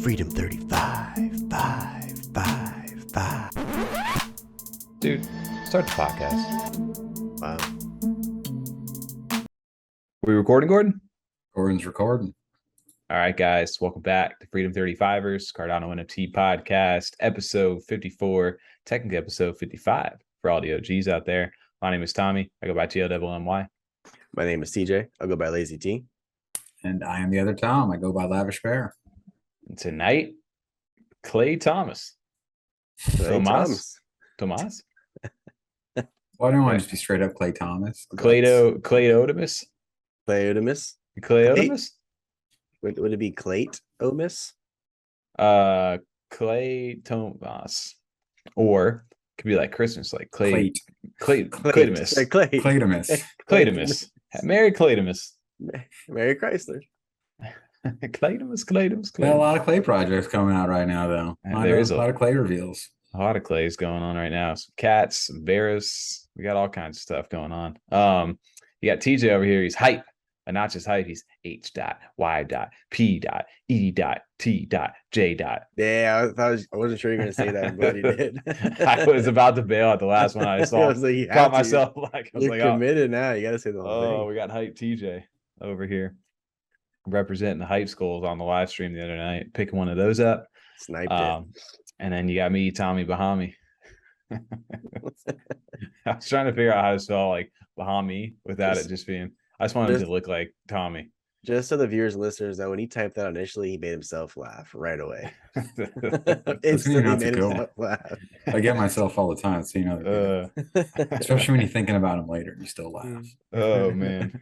Freedom 35, 5, 5, 5. Dude, start the podcast. Wow. We recording, Gordon? Gordon's recording. All right, guys. Welcome back to Freedom 35ers, Cardano NFT podcast, episode 54, technically episode 55 for all the OGs out there. My name is Tommy. I go by TLWMY. My name is TJ. I'll go by Lazy T. And I am the other Tom. I go by Lavish Bear. And tonight, Clay Thomas. Tomas? Thomas. Why don't I just be straight up Clay Thomas? Clayotimus? Clayotimus. Clayotimus? Would it be Clayt Omis? Clay Thomas. Or could be like Christmas, like Claytomus. Claytomus. Claytomus. Merry Claytomus. Merry Chrysler. Claytomus. Got a lot of clay projects coming out right now, though. There is a lot of clay reveals. A lot of clays going on right now. Some cats, some bears. We got all kinds of stuff going on. You got TJ over here. He's hype. And not just hype, he's H.Y.P.T.J. Yeah, I wasn't sure you were going to say that. I'm glad you did. I was about to bail at the last one. I saw. Caught myself like, You're committed now. You got to say the whole thing. Oh, we got hype TJ over here representing the hype schools on the live stream the other night. Picking one of those up. Sniped it. And then you got me, Tommy Bahami. I was trying to figure out how to spell like Bahami without it just being. I just wanted it to look like Tommy. Just so the viewers and listeners know, when he typed that initially, he made himself laugh right away. Instantly made himself laugh. I get myself all the time, so you know. Especially when you're thinking about him later, you still laugh. Oh man.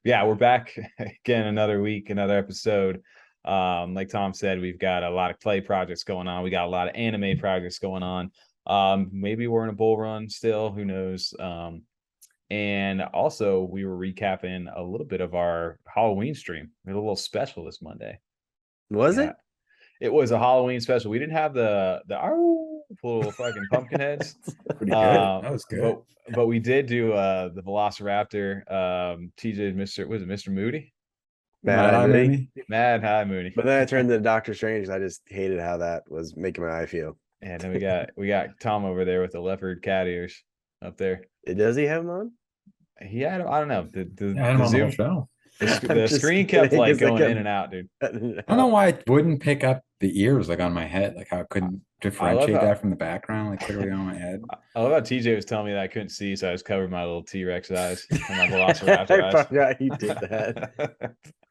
Yeah, we're back again. Another week, another episode. Like Tom said, we've got a lot of clay projects going on. We got a lot of anime projects going on. Maybe we're in a bull run still. Who knows? And also, we were recapping a little bit of our Halloween stream. We had a little special this Monday. Was it? It was a Halloween special. We didn't have the little fucking pumpkin heads. Pretty good. That was good. But we did do the Velociraptor. TJ, Mr. Moody? Mad Eye Moody. Mad Eye Moody. But then I turned to Doctor Strange. I just hated how that was making my eye feel. And then we got Tom over there with the leopard cat ears up there. Does he have them on? He had, I don't know. The Zoom show. The screen kept like going in and out, dude. I don't know why it wouldn't pick up the ears like on my head, like how I couldn't differentiate that from the background, like clearly on my head. I love how TJ was telling me that I couldn't see, so I was covering my little T-Rex eyes and my Velociraptor eyes. I forgot you did that.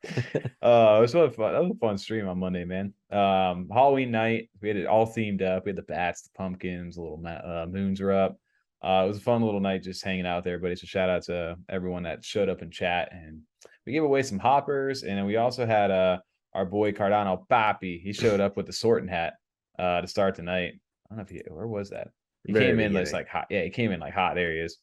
It was really fun. That was a fun stream on Monday, man. Halloween night, we had it all themed up. We had the bats, the pumpkins, the little moons were up. It was a fun little night just hanging out there, but it's a shout out to everyone that showed up in chat, and we gave away some hoppers, and then we also had our boy Cardano Papi. He showed up with the sorting hat to start the night. I don't know if where was that? He came in like hot. Yeah, he came in like hot. There he is.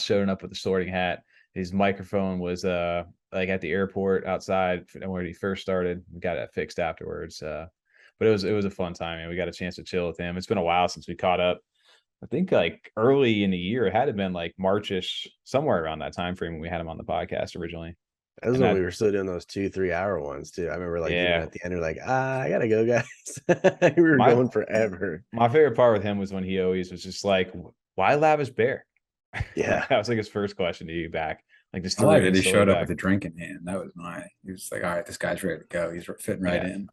Showing up with the sorting hat. His microphone was like at the airport outside where he first started. We got it fixed afterwards. But it was a fun time, and we got a chance to chill with him. It's been a while since we caught up. I think like early in the year, it had to have been like Marchish, somewhere around that time frame when we had him on the podcast originally. That was when we were still doing those 2-3 hour ones too. I remember like at the end, we're like, I gotta go, guys. We were going forever. My favorite part with him was when he always was just like, "Why Lavish Bear?" Yeah, that was like his first question to you back. Like just I like that he showed up with a drink in hand. That was he was like, all right, this guy's ready to go. He's fitting right in.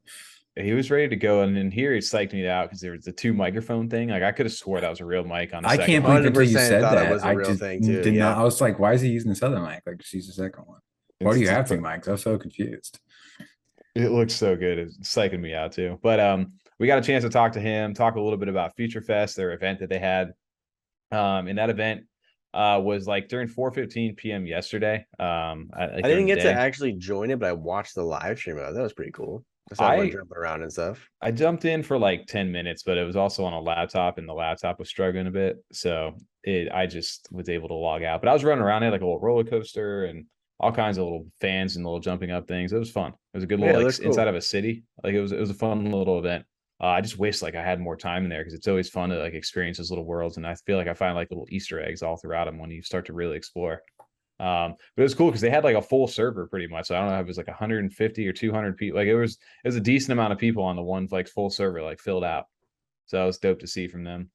He was ready to go, and then here he psyched me out because there was the 2 microphone thing. Like I could have swore that was a real mic on the second. I can't believe until you said that. It was a real thing too. Did not. I was like, why is he using this other mic? Like, just use the second one. Why do you have 2 mics? I was so confused. It looks so good. It's psyching me out too. But we got a chance to talk to him, talk a little bit about FutureFest, their event that they had. And that event was like during 4:15 p.m. yesterday. I didn't get to actually join it, but I watched the live stream. That was pretty cool. I jumping around and stuff. I jumped in for like 10 minutes, but it was also on a laptop, and the laptop was struggling a bit. So I just was able to log out. But I was running around there like a little roller coaster and all kinds of little fans and little jumping up things. It was fun. It was a good little inside of a city. Like it was a fun little event. I just wish like I had more time in there because it's always fun to like experience those little worlds, and I feel like I find like little Easter eggs all throughout them when you start to really explore. But it was cool because they had like a full server pretty much. So I don't know if it was like 150 or 200 people. Like it was a decent amount of people on the one like full server, like filled out. So that was dope to see from them.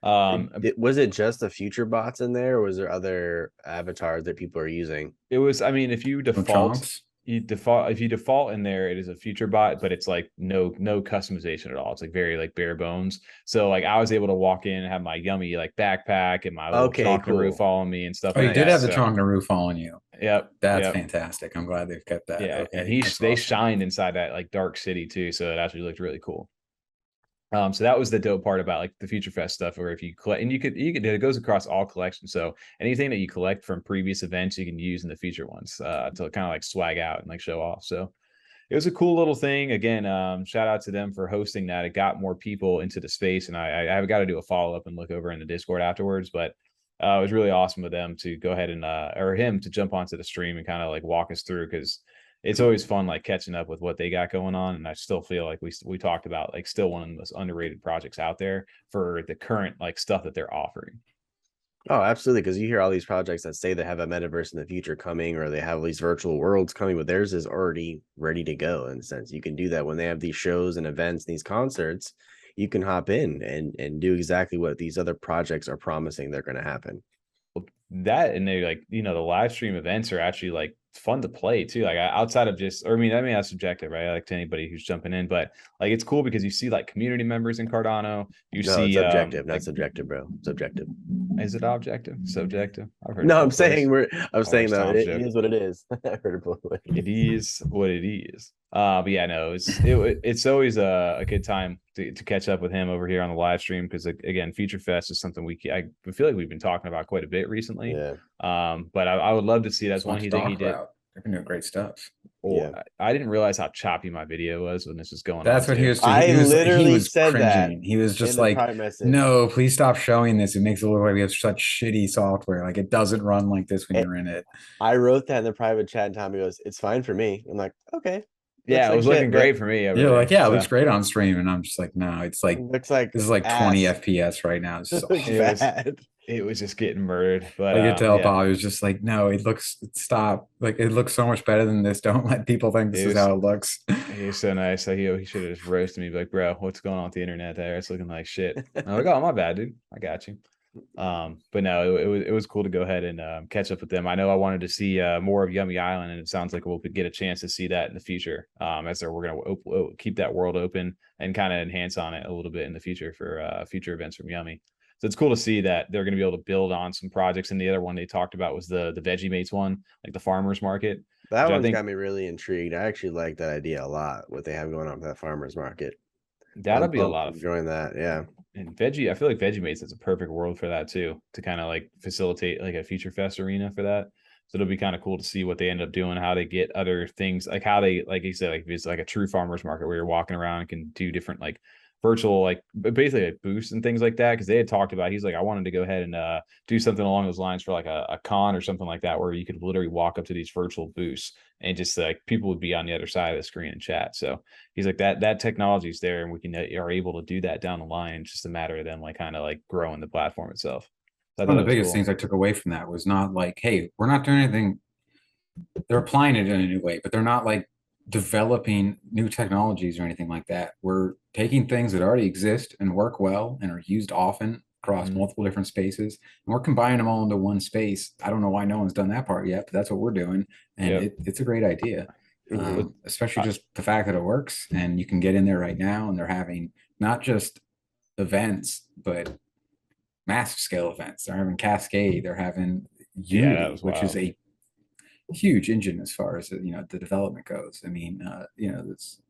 Was it just the future bots in there, or was there other avatars that people are using? It was, I mean, if you default in there, it is a future bot, but it's like no customization at all. It's like very like bare bones. So like I was able to walk in and have my yummy like backpack and my little Chonkaroo following me and stuff. Oh, you did have the Chonkaroo following you. Yep. That's fantastic. I'm glad they've kept that. Yeah. Okay. And they shined inside that like dark city too. So it actually looked really cool. So that was the dope part about like the FutureFest stuff, where if you collect, and you could it goes across all collections. So anything that you collect from previous events, you can use in the future ones to kind of like swag out and like show off. So it was a cool little thing. Again, shout out to them for hosting that. It got more people into the space, and I've got to do a follow up and look over in the Discord afterwards. But it was really awesome of them to go ahead and or him to jump onto the stream and kind of like walk us through, because it's always fun like catching up with what they got going on. And I still feel like we talked about like still one of the most underrated projects out there for the current like stuff that they're offering. Oh, absolutely. Because you hear all these projects that say they have a metaverse in the future coming, or they have these virtual worlds coming, but theirs is already ready to go. In a sense, you can do that when they have these shows and events, and these concerts. You can hop in and do exactly what these other projects are promising they're going to happen. That, and they like, the live stream events are actually like fun to play too. Like outside of just, or I mean that's subjective, right? Like to anybody who's jumping in, but like it's cool because you see like community members in Cardano. You see, it's objective, not subjective, bro. Subjective. Is it objective? Subjective? I've heard. No, I'm saying though it is what it is. I heard it both ways. It is what it is. But yeah, no, it's always a good time to catch up with him over here on the live stream, because again, FutureFest is something I feel like we've been talking about quite a bit recently. Yeah. But I would love to see that's one thing he did. They've been doing great stuff. Yeah. I didn't realize how choppy my video was when this was going on. That's what he was. I literally said cringing. He was just like, "No, please stop showing this. It makes it look like we have such shitty software. Like it doesn't run like this when you're in it." I wrote that in the private chat, and Tommy goes, "It's fine for me." I'm like, "Okay." Yeah, it was looking great for me. It looks great on stream, and I'm just like, no, it's like looks like this is like 20 FPS right now. It's just bad. It was just getting murdered. But I could tell Paul was just like, no, stop. Like it looks so much better than this. Don't let people think this is how it looks. He was so nice. Like, he should have just roasted me, like, bro, what's going on with the internet there? It's looking like shit. I'm like, oh, my bad, dude. I got you. But no, it was cool to go ahead and catch up with them. I know I wanted to see more of Yummy Island, and it sounds like we'll get a chance to see that in the future. As we're gonna keep that world open and kind of enhance on it a little bit in the future for future events from Yummy. So it's cool to see that they're going to be able to build on some projects. And the other one they talked about was the Veggie Mates one, like the farmers market. That one got me really intrigued. I actually like that idea a lot. What they have going on with that farmers market. That'll be a lot of enjoying that. Yeah. And Veggie, I feel like Veggie Mates is a perfect world for that too, to kind of like facilitate like a FutureFest arena for that. So it'll be kind of cool to see what they end up doing, how they get other things, like how they, like you said, like it's like a true farmers market where you're walking around and can do different like virtual, like basically like boosts and things like that. Because they had talked about, he's like, I wanted to go ahead and do something along those lines for like a con or something like that, where you could literally walk up to these virtual booths and just like people would be on the other side of the screen and chat. So he's like, that technology is there, and we are able to do that down the line. It's just a matter of them like kind of like growing the platform itself. So one of the biggest things I took away from that was not like, hey, we're not doing anything. They're applying it in a new way, but they're not like developing new technologies or anything like that. We're taking things that already exist and work well and are used often across multiple different spaces, and we're combining them all into one space. I don't know why no one's done that part yet, but that's what we're doing, and it's a great idea. Especially just the fact that it works, and you can get in there right now, and they're having not just events but massive scale events. They're having Cascade, they're having Unity, which is a huge engine as far as the development goes. I mean,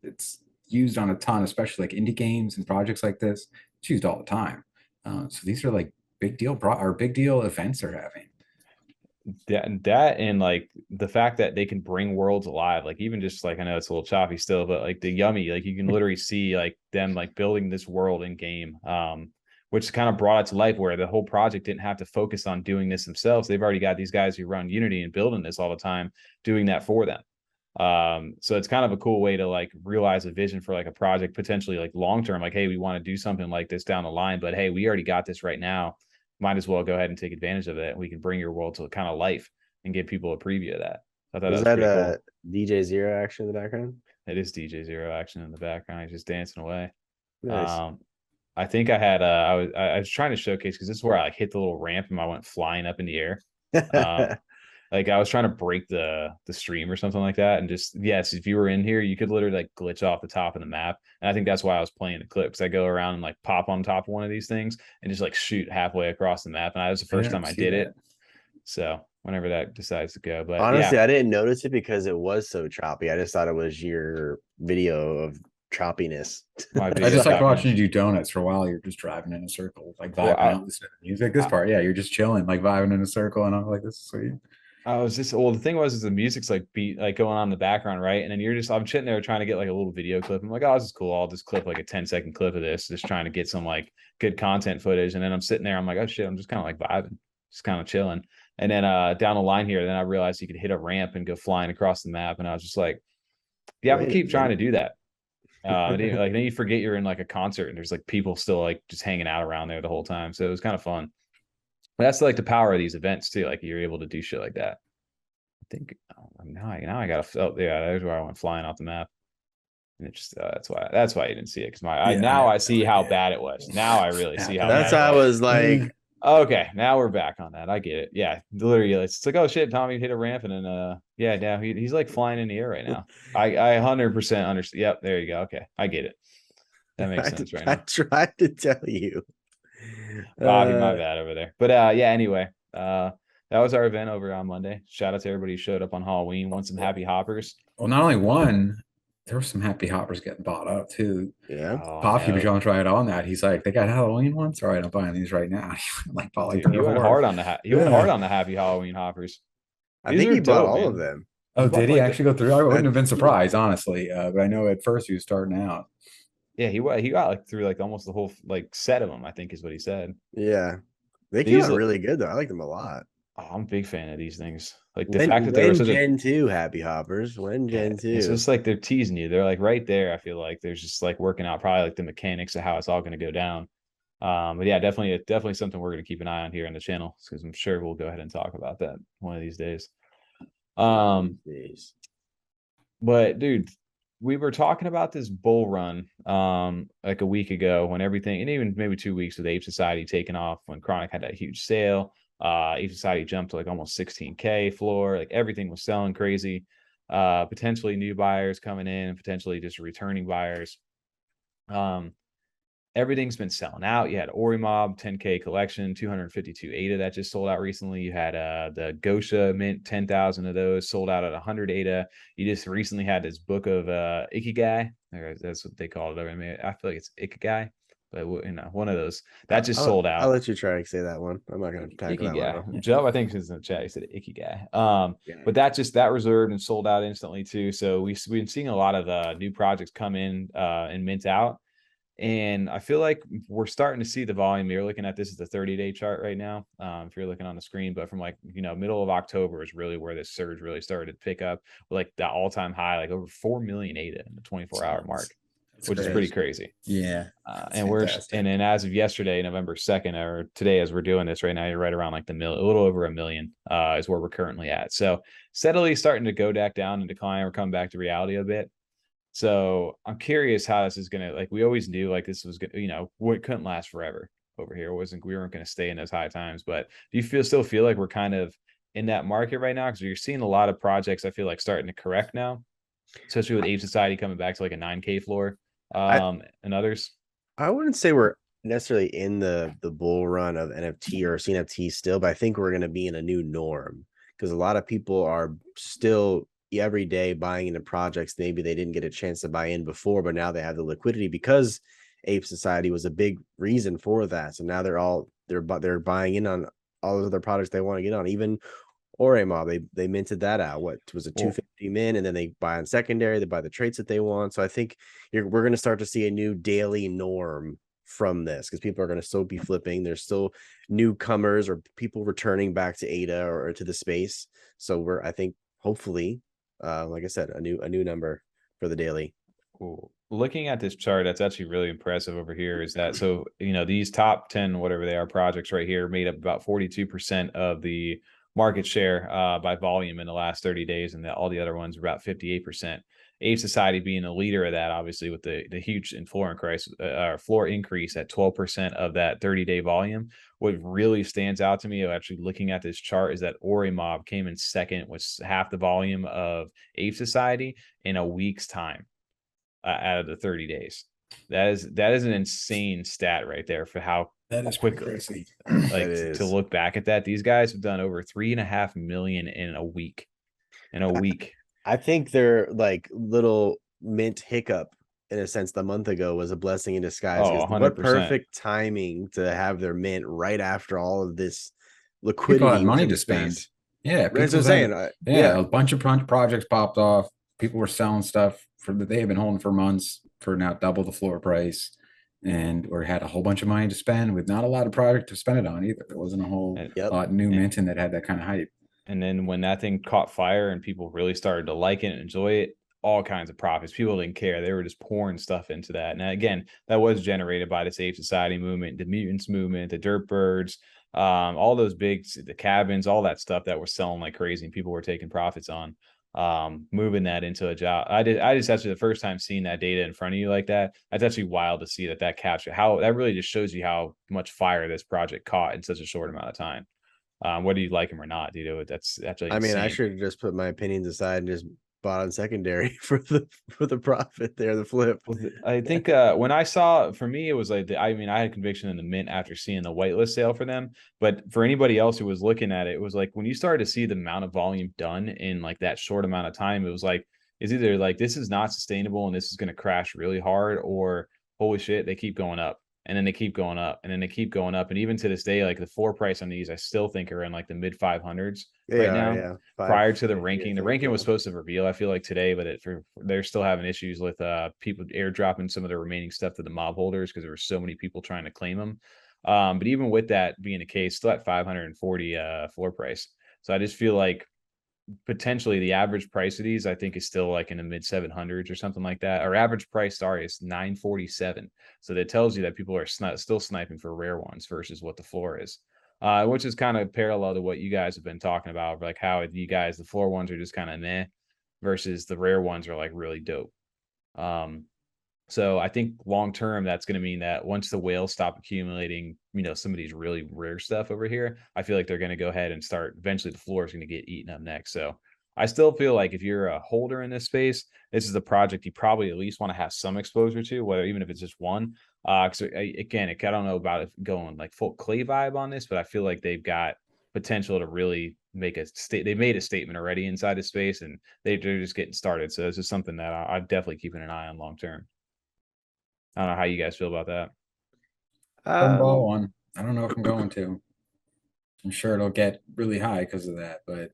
it's used on a ton, especially like indie games and projects like this. It's used all the time. So these are like big deal events they're having. That and like the fact that they can bring worlds alive, like even just like, I know it's a little choppy still, but like the Yummy, like you can literally see like them like building this world in game, which kind of brought it to life, where the whole project didn't have to focus on doing this themselves. They've already got these guys who run Unity and building this all the time, doing that for them. So it's kind of a cool way to like realize a vision for like a project potentially like long-term, like, hey, we want to do something like this down the line, but hey, we already got this right now. Might as well go ahead and take advantage of it. We can bring your world to kind of life. and give people a preview of that. I thought Was that was that pretty cool. DJ Zero action in the background? It is DJ Zero action in the background. He's just dancing away. Nice. I think I had I was trying to showcase because this is where I like hit the little ramp and I went flying up in the air. Like I was trying to break the stream or something like that, and just yes, if you were in here, you could literally like glitch off the top of the map. And I think that's why I was playing the clip, because I go around and like pop on top of one of these things and just like shoot halfway across the map. And that was the first time I did it. So whenever that decides to go, but honestly, yeah. I didn't notice it because it was so choppy. I just thought it was your video of choppiness. I just like watching you do donuts for a while. You're just driving in a circle, like vibing out, listening to music. This part, yeah, you're just chilling, like vibing in a circle, and I'm like, this is sweet. I was just the thing was is the music's like beat like going on in the background, right? And then I'm sitting there trying to get like a little video clip. I'm like, oh, this is cool. I'll just clip like a 10-second clip of this, just trying to get some like good content footage. And then I'm sitting there, I'm like, oh shit, I'm just kind of like vibing, just kind of chilling. And then down the line here, then I realized you could hit a ramp and go flying across the map. And I was just like, yeah, I'm gonna keep trying to do that. Like then you forget you're in like a concert and there's like people still like just hanging out around there the whole time. So it was kind of fun. But that's like the power of these events too. Like you're able to do shit like that. I think now I gotta yeah, there's where I went flying off the map. And it just that's why you didn't see it, because I see how bad it was. Now I really see how that's bad how I was like. Okay, now we're back on that. I get it. Yeah, literally, it's like, oh shit, Tommy hit a ramp, and then yeah, now he's like flying in the air right now. I 100% understand. Yep, there you go. Okay, I get it. That makes sense right now. I tried to tell you. Bobby, my bad over there. But yeah, anyway, that was our event over on Monday. Shout out to everybody who showed up on Halloween, won some happy hoppers. Well, not only one, there were some happy hoppers getting bought up too. Yeah. Papi was trying to try it on that. He's like, they got Halloween ones? All right, I'm buying these right now. Like bought like he went hard on the went hard on the happy Halloween hoppers. I think he bought all of them. Oh, did he actually go through? I wouldn't have been surprised, honestly. But I know at first he was starting out. Yeah, he got like through like almost the whole like set of them, I think is what he said. Yeah. They came out really good though. I like them a lot. Oh, I'm a big fan of these things. Like the fact that they were Gen 2 happy hoppers. When Gen 2. It's just like they're teasing you. They're like right there. I feel like there's just like working out probably like the mechanics of how it's all going to go down. But yeah, definitely something we're going to keep an eye on here on the channel, because I'm sure we'll go ahead and talk about that one of these days. But dude, we were talking about this bull run like a week ago, when everything, and even maybe 2 weeks, with Ape Society taking off, when Chronic had that huge sale. Ape Society jumped to like almost 16K floor. Like everything was selling crazy. Potentially new buyers coming in, and potentially just returning buyers. Everything's been selling out. You had Ori Mob 10K collection, 252 ADA that just sold out recently. You had the Gosha mint, 10,000 of those sold out at 100 ADA. You just recently had this book of Ikigai. That's what they call it. I mean, I feel like it's Ikigai, but one of those that just sold out. I'll let you try to say that one. I'm not going to tackle that one. Joe, I think is in the chat. He said Ikigai. But that reserved and sold out instantly too. So we've been seeing a lot of new projects come in and mint out. And I feel like we're starting to see the volume. You're looking at this as the 30-day chart right now, if you're looking on the screen. But from like, middle of October is really where this surge really started to pick up, with like the all-time high, like over 4 million ADA in the 24-hour mark, which is pretty crazy. Yeah. And then as of yesterday, November 2nd, or today as we're doing this right now, you're right around like a little over 1 million is where we're currently at. So steadily starting to go back down and decline, or come back to reality a bit. So I'm curious how this is going to, like, we always knew like this was going to, it couldn't last forever over here. We weren't going to stay in those high times. But do you still feel like we're kind of in that market right now? Because you're seeing a lot of projects, I feel like, starting to correct now, especially with Ape Society coming back to like a 9K floor and others. I wouldn't say we're necessarily in the bull run of NFT or CNFT still, but I think we're going to be in a new norm, because a lot of people are still every day buying into projects maybe they didn't get a chance to buy in before, but now they have the liquidity because Ape Society was a big reason for that. So now they're buying in on all those other products they want to get on. Even Ori Mob, they minted that out. What was it, 250 min, and then they buy on secondary, they buy the traits that they want. So I think we're going to start to see a new daily norm from this, because people are going to still be flipping. There's still newcomers or people returning back to ADA or to the space. So I think hopefully, like I said, a new number for the daily. Cool. Looking at this chart, that's actually really impressive over here. Is that so? These top 10, whatever they are, projects right here made up about 42% of the market share by volume in the last 30 days, and all the other ones were about 58%. Ape Society being a leader of that, obviously, with the huge floor increase at 12% of that 30-day volume. What really stands out to me, actually looking at this chart, is that Ori Mob came in second with half the volume of Ape Society in a week's time out of the 30 days. That is an insane stat right there for how That is quickly, crazy. like, to look back at that. These guys have done over 3.5 million in a week. I think their like little mint hiccup, in a sense, the month ago was a blessing in disguise. Oh, What 100%. perfect timing to have their mint right after all of this liquidity. People had money within to the spend. space. Yeah, That's what I'm saying. Yeah, a bunch of projects popped off. People were selling stuff that they had been holding for months for now double the floor price, and or had a whole bunch of money to spend with not a lot of product to spend it on either. There wasn't a whole lot new minting that had that kind of hype. And then when that thing caught fire and people really started to like it and enjoy it, all kinds of profits. People didn't care. They were just pouring stuff into that. And again, that was generated by the Safe Society movement, the Mutants movement, the Dirt Birds, all those the cabins, all that stuff that were selling like crazy and people were taking profits on, moving that into a job. I just actually, the first time seeing that data in front of you like that, that's actually wild to see that capture, how that really just shows you how much fire this project caught in such a short amount of time. Whether you like him or not, dude, that's actually insane. I should have just put my opinions aside and just bought on secondary for the profit there, the flip. I think when I saw, for me, it was like I had conviction in the mint after seeing the whitelist sale for them. But for anybody else who was looking at it, it was like when you started to see the amount of volume done in like that short amount of time, it was like it's either like this is not sustainable and this is going to crash really hard, or holy shit, they keep going up. And then they keep going up, and then they keep going up. And even to this day, like the floor price on these, I still think are in like the mid 500s right now. Yeah. Prior to the ranking, was supposed to reveal, I feel like today, but they're still having issues with people airdropping some of the remaining stuff to the mob holders because there were so many people trying to claim them. But even with that being the case, still at 540 floor price. So I just feel like potentially the average price of these, I think, is still like in the mid 700s or something like that. Our average price, is 947. So that tells you that people are still sniping for rare ones versus what the floor is, which is kind of parallel to what you guys have been talking about, like how you guys, the floor ones are just kind of meh versus the rare ones are like really dope. So I think long term, that's going to mean that once the whales stop accumulating, some of these really rare stuff over here, I feel like they're going to go ahead and start. Eventually, the floor is going to get eaten up next. So I still feel like if you're a holder in this space, this is the project you probably at least want to have some exposure to, whether even if it's just one. So again, I don't know about it going like full Clay vibe on this, but I feel like they've got potential to really make they made a statement already inside the space, and they're just getting started. So this is something that I'm definitely keeping an eye on long term. I don't know how you guys feel about that. Ball one. I don't know if I'm going to. I'm sure it'll get really high because of that, but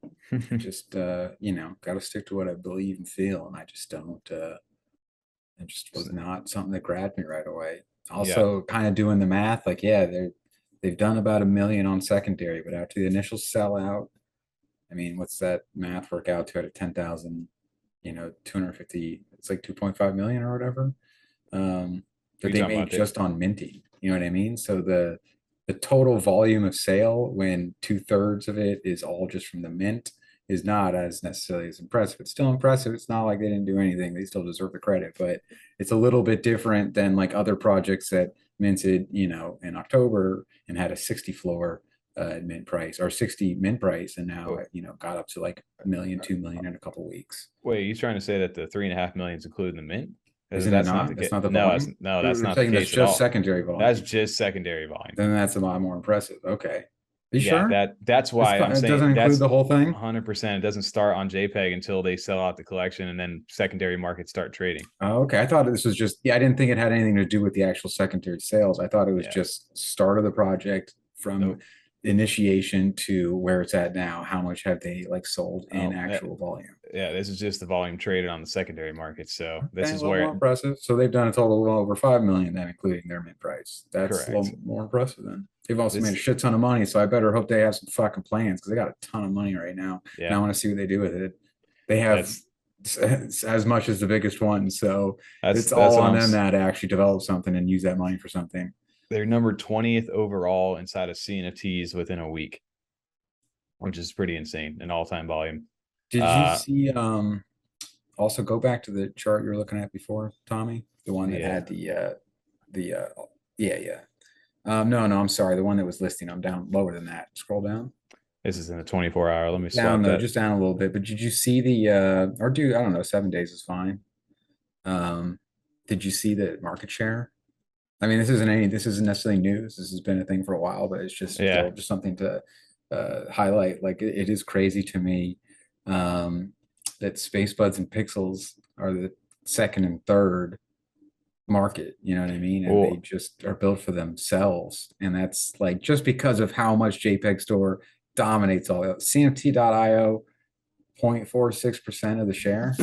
just got to stick to what I believe and feel, and I just don't. It just was not something that grabbed me right away. Also, kind of doing the math, like they've done about 1 million on secondary, but after the initial sellout, I mean, what's that math work out to at 10,000? 250. It's like 2.5 million or whatever. That they made just on minting. You know what I mean? So the total volume of sale, when 2/3 of it is all just from the mint, is not as necessarily as impressive. It's still impressive. It's not like they didn't do anything. They still deserve the credit, but it's a little bit different than like other projects that minted, in October and had a 60 floor mint price or 60 mint price, and now got up to like 1 million, 2 million in a couple of weeks. Wait, you trying to say that the 3.5 million is including the mint? Isn't it not? That's not the volume. No, that's not the case. That's just secondary volume. That's just secondary volume. Then that's a lot more impressive. Okay. Are you sure? That's why I'm saying it doesn't include the whole thing. 100%. It doesn't start on JPEG until they sell out the collection, and then secondary markets start trading. Oh, okay. I thought this was just. I didn't think it had anything to do with the actual secondary sales. I thought it was just start of the project from initiation to where it's at now. How much have they sold in actual volume? Yeah, this is just the volume traded on the secondary market. So this is where more impressive. So they've done a total of well over 5 million then, including their mint price. That's a little more impressive then. They've also made a shit ton of money, so I better hope they have some fucking plans because they got a ton of money right now. Yeah. And I want to see what they do with it. They have as much as the biggest one, so it's all on them now to actually develop something and use that money for something. They're number 20th overall inside of CNFTs within a week. which is pretty insane, an all-time volume. Did you see also go back to the chart you were looking at before, Tommy? The one that had no, I'm sorry, the one that was listing. I'm down lower than that. Scroll down. This is in the 24-hour. Let me down swap that. just down a little bit. But did you see the or do I don't know, 7 days is fine. Did you see the market share? I mean, this isn't necessarily news. This has been a thing for a while, but it's just still just something to highlight. Like it is crazy to me that Space Buds and Pixels are the second and third market, you know what I mean? And they just are built for themselves. And that's like just because of how much JPEG Store dominates all that. CNFT.io, 0.46% of the share.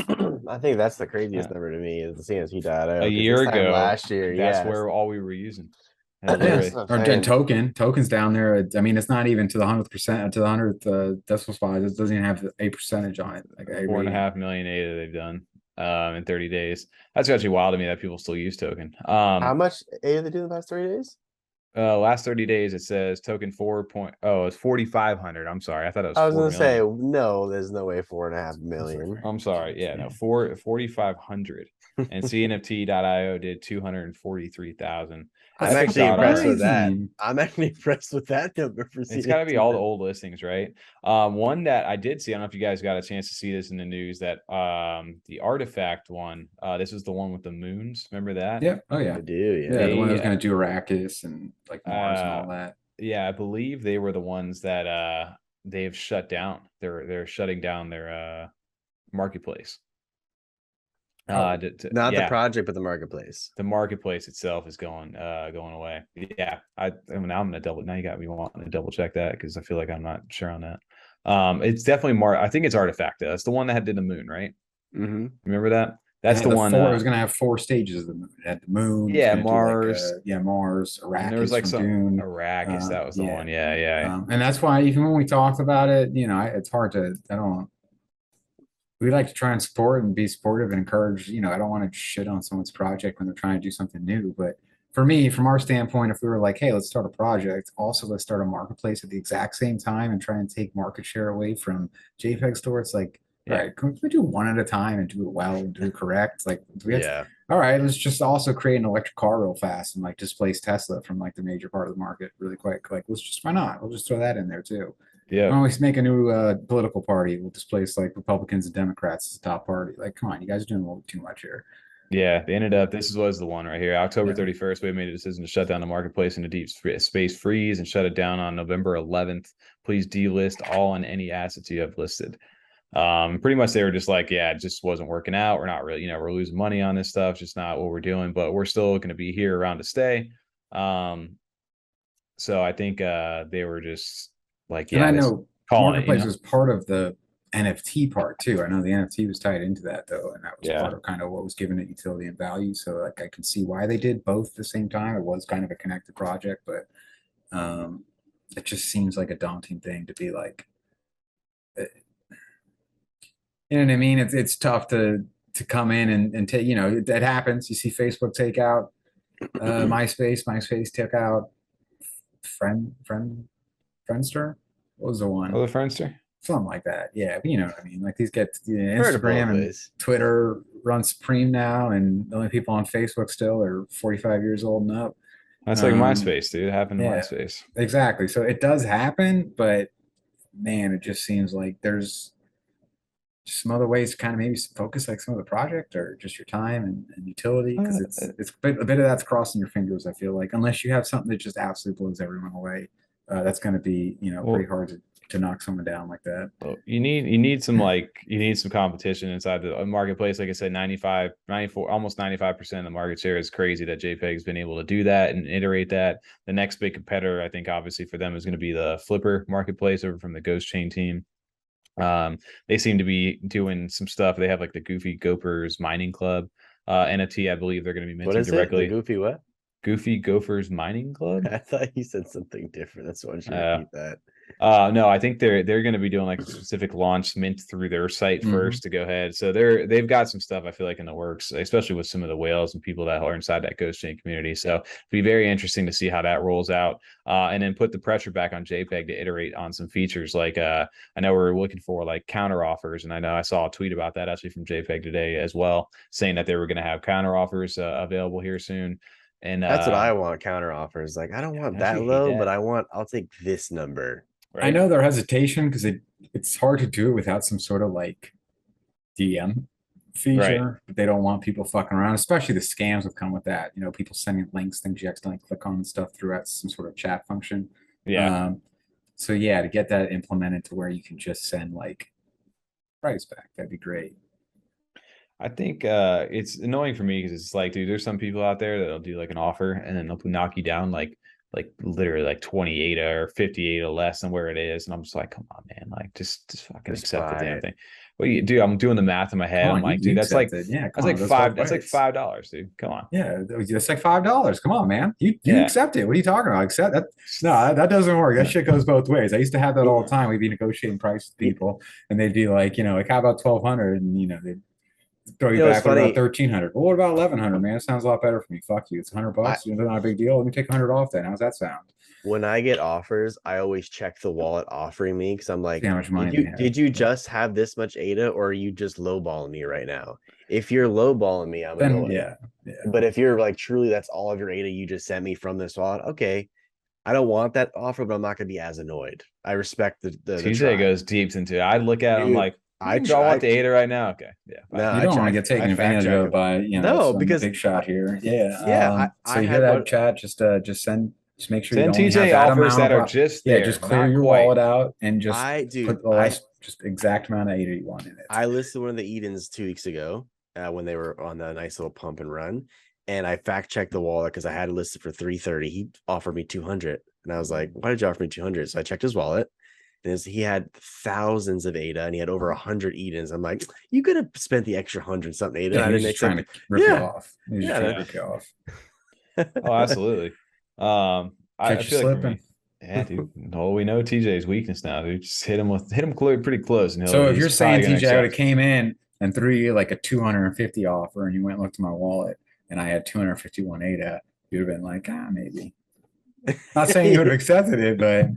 I think that's the craziest number to me is the CNFT.io. A year ago, last year, that's where all we were using. Or tokens down there. I mean, it's not even to the 100% to the 100th decimal spot. It doesn't even have a percentage on it. Like 4.5 million ADA they've done in 30 days. That's actually wild to me that people still use token. How much ADA they do in the past 30 days? Last 30 days it says token it's 4,500. I'm sorry, I thought it was. I was gonna say no. There's no way 4.5 million. I'm sorry. Yeah, no, 4,500. And CNFT.io did 243,000. I'm actually impressed with that. I'm actually impressed with that number for It's got to be all the old listings, right? One that I did see, I don't know if you guys got a chance to see this in the news, that the artifact one, this was the one with the moons. Remember that? Yeah. Oh yeah. I do. Yeah. Yeah, the one that was going to do Arrakis and like Mars and all that. Yeah, I believe they were the ones that they've shut down. They're shutting down their marketplace. Not the project, but the marketplace. The marketplace itself is going away. Yeah, now I'm gonna double. Now you got me wanting to double check that because I feel like I'm not sure on that. It's definitely I think it's Artifact. That's the one that did the moon, right? Mm-hmm. Remember that? That's the one. It was gonna have 4 stages of the moon. It had the moon. Yeah, Mars. Mars. Arrakis. And there was like some Dune. Arrakis. That was the one. Yeah. And that's why even when we talked about it, it's hard to. We like to try and support and be supportive and encourage, I don't want to shit on someone's project when they're trying to do something new. But for me, from our standpoint, if we were like, hey, let's start a project, also let's start a marketplace at the exact same time and try and take market share away from JPEG Store, it's like, all right, can we do one at a time and do it well and do it correct? Like, all right, let's just also create an electric car real fast and like displace Tesla from like the major part of the market really quick. Like, why not? We'll just throw that in there too. Yeah. Why don't we make a new political party? We'll displace like Republicans and Democrats as the top party. Like, come on, you guys are doing a little too much here. Yeah, they ended up. This was the one right here. October 31st, we made a decision to shut down the marketplace in a deep space freeze and shut it down on November 11th. Please delist all and any assets you have listed. Pretty much they were just like, yeah, it just wasn't working out. We're not really, we're losing money on this stuff. It's just not what we're doing, but we're still going to be here around to stay. So I think they were just like, yeah, and I know marketplace was part of the NFT part too. I know the NFT was tied into that though, and that was part of kind of what was giving it utility and value. So like I can see why they did both at the same time. It was kind of a connected project, but it just seems like a daunting thing to be like, you know what I mean? It's tough to come in and take, that happens. You see Facebook take out MySpace took out Friendster. What was the one? Oh, the Friendster? Something like that. Yeah, but you know what I mean. Like these get Instagram and Twitter run supreme now, and the only people on Facebook still are 45 years old and up. That's like MySpace, dude. It happened in MySpace. Exactly. So it does happen, but man, it just seems like there's some other ways to kind of maybe focus like some of the project or just your time and utility, because it's a bit of that's crossing your fingers. I feel like unless you have something that just absolutely blows everyone away, that's going to be pretty hard to knock someone down like that. Well, you need some competition inside the marketplace. Like I said, 94, almost 95% of the market share is crazy that JPEG has been able to do that and iterate that. The next big competitor, I think, obviously for them is going to be the Flipper marketplace over from the Ghost Chain team. They seem to be doing some stuff. They have like the Goofy Gophers Mining Club NFT. I believe they're going to be minting directly. The Goofy what? Goofy Gophers Mining Club. I thought you said something different. That's why I should repeat that. No, I think they're going to be doing like a specific launch mint through their site first to go ahead. So they've got some stuff I feel like in the works, especially with some of the whales and people that are inside that Ghost Chain community. So it'll be very interesting to see how that rolls out, and then put the pressure back on JPEG to iterate on some features. Like I know we're looking for like counter offers, and I know I saw a tweet about that actually from JPEG today as well, saying that they were going to have counter offers available here soon. And That's what I want, counter offers. Like, I don't want don't that you hate low, that? but I'll take this number. I Right? know their hesitation because it's hard to do it without some sort of like DM feature, but they don't want people fucking around, especially the scams that come with that. You know, people sending links, things you accidentally click on and stuff throughout some sort of chat function. Yeah. So yeah, to get that implemented to where you can just send like price back, that'd be great. I think it's annoying for me because it's like, dude, there's some people out there that'll do like an offer and then they'll knock you down like literally like 28 or 58 or less than where it is. And I'm just like, come on, man, like just fucking Just accept the buy damn it. thing. Well, you do, I'm doing the math in my head. Come on, I'm like, you dude, that's like accept it. Yeah, that's like that's five, both that's like ways. $5, dude. Come on. Yeah, that's like $5. Come on, man. You Yeah. accept it. What are you talking about? Accept that? No, that doesn't work. That shit goes both ways. I used to have that all the time. We'd be negotiating price with people, and they'd be like, like how about 1,200? And they'd throw you It's back. What about funny. 1,300? Well, what about 1,100? Man, it sounds a lot better for me. Fuck you. It's $100. It's not a big deal. Let me take 100 off then. How's that sound? When I get offers, I always check the wallet offering me because I'm like, See how much money they have. did you just have this much ADA, or are you just lowballing me right now? If you're lowballing me, I'm Then annoyed. yeah. But if you're like truly that's all of your ADA you just sent me from this wallet, okay. I don't want that offer, but I'm not gonna be as annoyed. I respect the TJ try. goes deep into it. I look at it, I'm Dude, like, I do I want the try. 8 right now? Okay. Yeah. Bye. No, You don't want to get taken fact advantage check of them. by No, some because big shot here. Yeah. yeah, So I you hear had that, one. Chad? Just make sure you Send only have TJ that offers amount that are of just yeah. there, Just clear not your quite. wallet out and just Dude, put the last just exact amount of ADA you want in it. I listed one of the Edens 2 weeks ago when they were on the nice little pump and run, and I fact checked the wallet because I had it listed for 330. He offered me 200, and I was like, "Why did you offer me 200?" So I checked his wallet, and he had thousands of ADA, and he had over 100 Edens. I'm like, "You could have spent the extra 100 something ADA." Yeah, I he was didn't just trying accept to it. rip you Yeah, off. He was just yeah. trying to rip you off. Oh, absolutely. I Catch you feel like for slipping. me, yeah, dude. All we know TJ's weakness now, dude. Just hit him pretty close, and So if he's you're saying probably gonna TJ would have accept. came in and threw you like a 250 offer, and you went and looked at my wallet, and I had 251 ADA, you'd have been like, maybe. Not saying you would have accepted it, but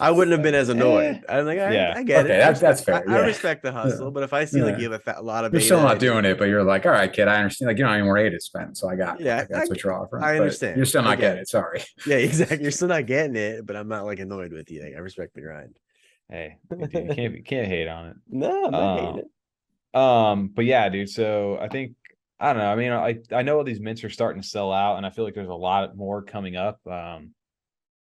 I wouldn't have been as annoyed. I'm like, Yeah. I get okay, it. that's fair. I Yeah. respect the hustle, but if I see like you have a lot of You're beta, still not doing it, but you're like, all right, kid, I understand. Like, you don't have any more ADA to spend, so I got yeah, that's what you're offering. I but understand. You're still I not get getting it. Sorry. Yeah, exactly. You're still not getting it, but I'm not like annoyed with you. Like, I respect the grind. Hey, dude, you can't hate on it. No, I'm not hating it. But yeah, dude. So I think I don't know. I mean, I know all these mints are starting to sell out, and I feel like there's a lot more coming up.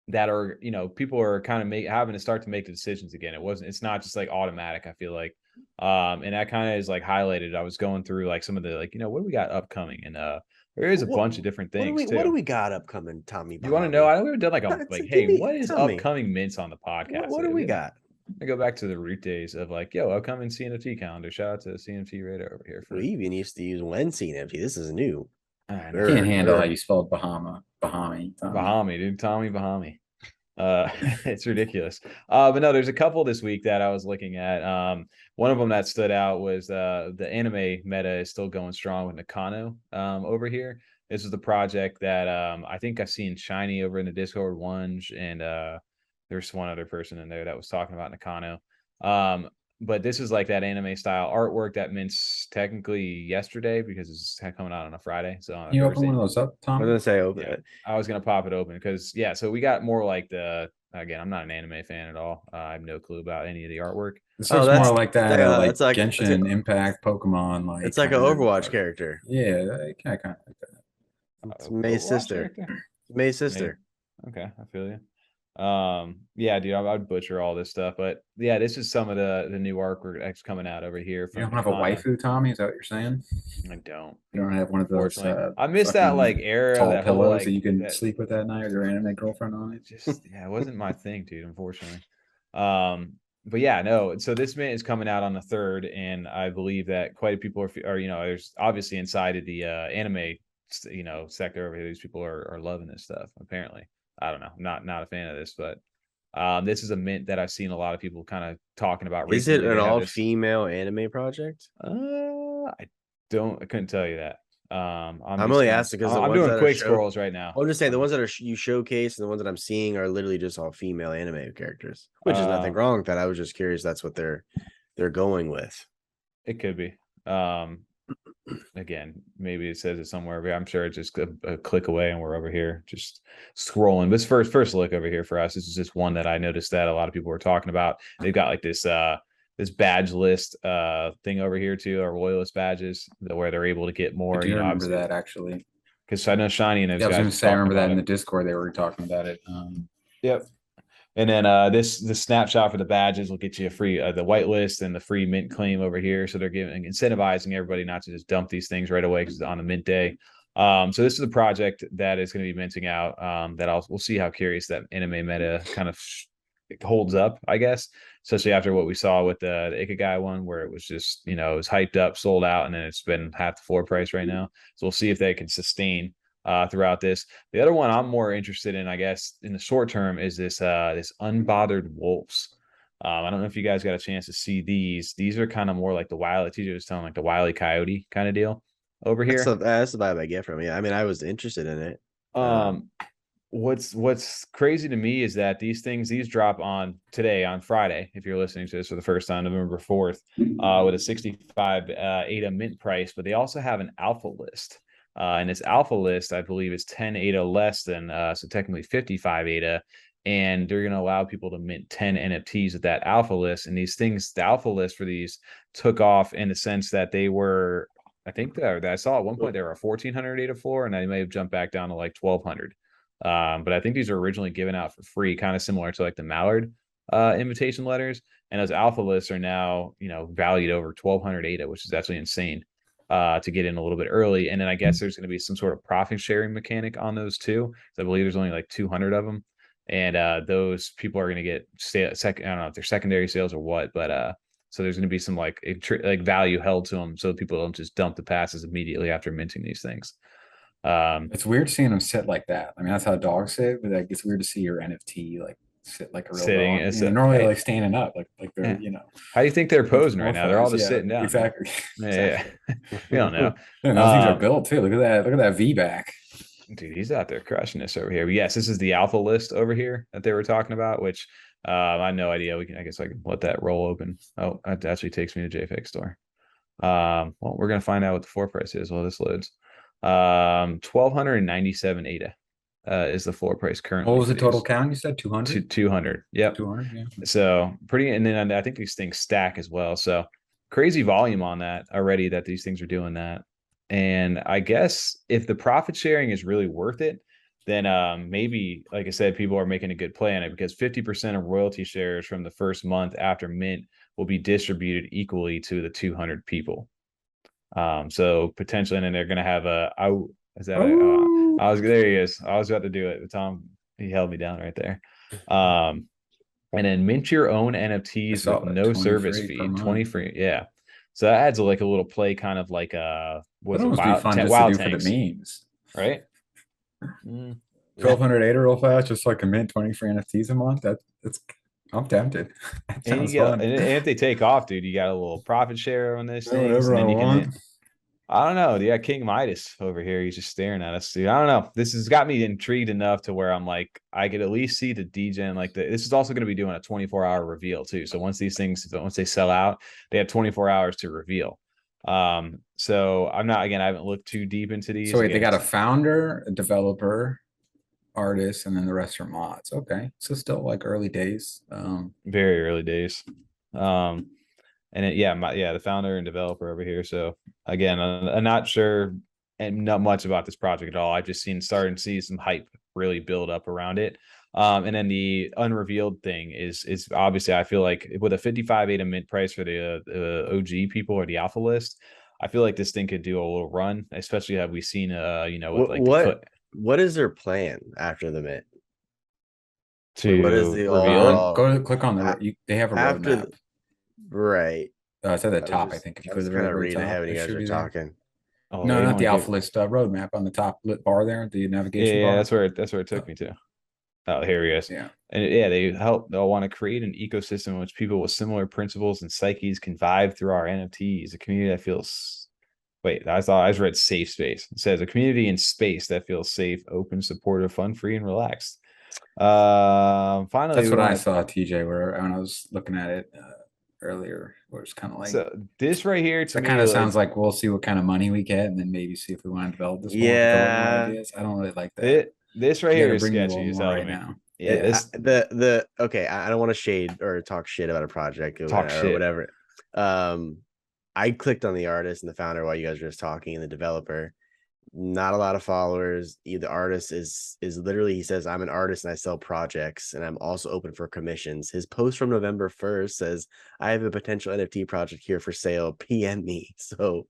That are people are kind of having to start to make the decisions again. It's not just like automatic. I feel like, and that kind of is like highlighted. I was going through like some of the like what do we got upcoming, and there is a bunch of different things too. What do we got upcoming, Tommy? You want to know? I know we've done like hey, what is upcoming mints on the podcast? What do we got? I go back to the root days of like, upcoming CNFT calendar. Shout out to the CNFT radar over here. We even used to use when CNFT. This is new. I can't handle how you spelled Bahami, dude. Tommy Bahami. It's ridiculous. But no, there's a couple this week that I was looking at. One of them that stood out was the anime meta is still going strong with Nakano over here. This is the project that I think I've seen Shiny over in the Discord, Wonge, and there's one other person in there that was talking about Nakano. But this is like that anime style artwork that mints technically yesterday because it's coming out on a Friday. So you open one of those up, Tom? I was gonna say open it. I was gonna pop it open because so we got more like again, I'm not an anime fan at all. I have no clue about any of the artwork. This looks more like that, it's like Genshin Impact, Pokemon, like it's like an Overwatch character. Yeah, kind of like that. It's May's sister. May's sister. Okay, I feel you. Yeah, dude, I'd butcher all this stuff, but yeah, this is some of the new artwork that's coming out over here. You don't have a waifu, Tommy? Is that what you're saying? I don't. You don't have one of those. I miss that like era, tall that pillows whole, like, that you can sleep with that night with your anime girlfriend on it. It wasn't my thing, dude. Unfortunately. But yeah, no. So this mint is coming out on the 3rd, and I believe that quite a people are there's obviously inside of the anime sector over here. These people are loving this stuff. Apparently, I don't know. I'm not a fan of this, but This is a mint that I've seen a lot of people kind of talking about Is it recently. an They have all this. female anime project? I couldn't tell you that. I'm I'm just only gonna, asking because the I'm ones doing that are quick show. scrolls right now. I'm just saying the ones that are you showcase and the ones that I'm seeing are literally just all female anime characters, which is nothing wrong with that. I was just curious. That's what they're going with. It could be. Again, maybe it says it somewhere, but I'm sure it's just a click away and we're over here just scrolling. This first look over here for us, this is just one that I noticed that a lot of people were talking about. They've got like this badge list thing over here too, our loyalist badges, where they're able to get more. I do remember that actually. Because I know Shiny and those Yeah, I was guys. going to say, I remember that in the Discord they were talking about it. Yep. And then the snapshot for the badges will get you a free the whitelist and the free mint claim over here. So they're incentivizing everybody not to just dump these things right away because it's on the mint day. So this is a project that is going to be minting out. We'll see how curious that anime meta kind of holds up, I guess, especially after what we saw with the Ikigai one, where it was just it was hyped up, sold out, and then it's been half the floor price right now. So we'll see if they can sustain throughout this. The other one I'm more interested in, I guess, in the short term is this Unbothered Wolves. I don't know if you guys got a chance to see these. These are kind of more like the Wile. TJ was telling like the Wile E. Coyote kind of deal over here. That's the vibe I get from it. I mean, I was interested in it. What's crazy to me is that these drop on today on Friday. If you're listening to this for the first time, November 4th, with a 65 ADA mint price, but they also have an alpha list. And this alpha list, I believe, is 10 ADA less than, so technically 55 ADA. And they're going to allow people to mint 10 NFTs at that alpha list. And these things, the alpha list for these took off in the sense that they were, I think that I saw at one point they were a 1400 ADA floor, and they may have jumped back down to like 1200. But I think these are originally given out for free, kind of similar to like the Mallard invitation letters. And those alpha lists are now, valued over 1200 ADA, which is actually insane. To get in a little bit early. And then I guess there's going to be some sort of profit sharing mechanic on those too. So I believe there's only like 200 of them. And those people are going to get I don't know if they're secondary sales or what, but so there's going to be some like value held to them so people don't just dump the passes immediately after minting these things. It's weird seeing them sit like that. I mean, that's how dogs sit, but like it's weird to see your NFT like sit like a real sitting dog. Normally like standing up, like they're How do you think they're posing right now? They're all just sitting down. Exactly. Yeah. We don't know. Those things are built too. Look at that V back. Dude, he's out there crushing this over here. But yes, this is the alpha list over here that they were talking about, which I had no idea. I guess I can let that roll open. Oh, that actually takes me to JFake store. Well, we're gonna find out what the floor price is while this loads. 1297 ADA is the floor price currently. What was the total count? You said 200? 200. Yep. 200, yeah. So pretty, and then I think these things stack as well. So crazy volume on that already that these things are doing that. And I guess if the profit sharing is really worth it, then maybe, like I said, people are making a good play on it because 50% of royalty shares from the first month after mint will be distributed equally to the 200 people. So potentially, and then they're going to have there he is. I was about to do it, but Tom, he held me down right there. And then mint your own NFTs with no service fee, 20 free. Yeah. So that adds like a little play, kind of like wild tanks, for the memes, right? 1200 ADA real fast, just like a mint 20 free NFTs a month. I'm tempted. And if they take off, dude, you got a little profit share on this thing. Whatever I want. I don't know. Yeah, King Midas over here. He's just staring at us, dude. I don't know. This has got me intrigued enough to where I'm like, I could at least see the degen. This is also going to be doing a 24-hour reveal too. So once they sell out, they have 24 hours to reveal. So I haven't looked too deep into these. So wait, they got a founder, a developer, artist, and then the rest are mods. Okay, so still like early days. Very early days. And the founder and developer over here. So again, I'm not sure and not much about this project at all. I've just starting to see some hype really build up around it. And then the unrevealed thing is obviously, I feel like with a 55 ADA mint price for the OG people or the alpha list, I feel like this thing could do a little run, especially have we seen what is their plan after the mint? What is the overall? Go to click on they have a roadmap. Right. It's at the top, I think. If you I was kind of reading ahead when you guys were talking. No, not the alpha list roadmap on the top lit bar there, the navigation bar. Yeah, that's where it took me to. Oh, here he is. Yeah. And they'll want to create an ecosystem in which people with similar principles and psyches can vibe through our NFTs. A community that feels, wait, I thought I read safe space. It says a community in space that feels safe, open, supportive, fun, free, and relaxed. Finally, That's what I saw, TJ, where when I was looking at it earlier, where it's kind of like, so this right here to that me, kind of sounds like we'll see what kind of money we get, and then maybe see if we want to develop this more, develop more Yeah. ideas. I don't really like that. This right You here gotta is bring me a sketchy little as more hell to right me. now. Yeah, this Okay, I don't want to shade or talk shit about a project talk or shit. whatever. I clicked on the artist and the founder while you guys were just talking, and the developer. Not a lot of followers. The artist is literally, he says, I'm an artist and I sell projects, and I'm also open for commissions. His post from November 1st says, I have a potential NFT project here for sale. PM me. So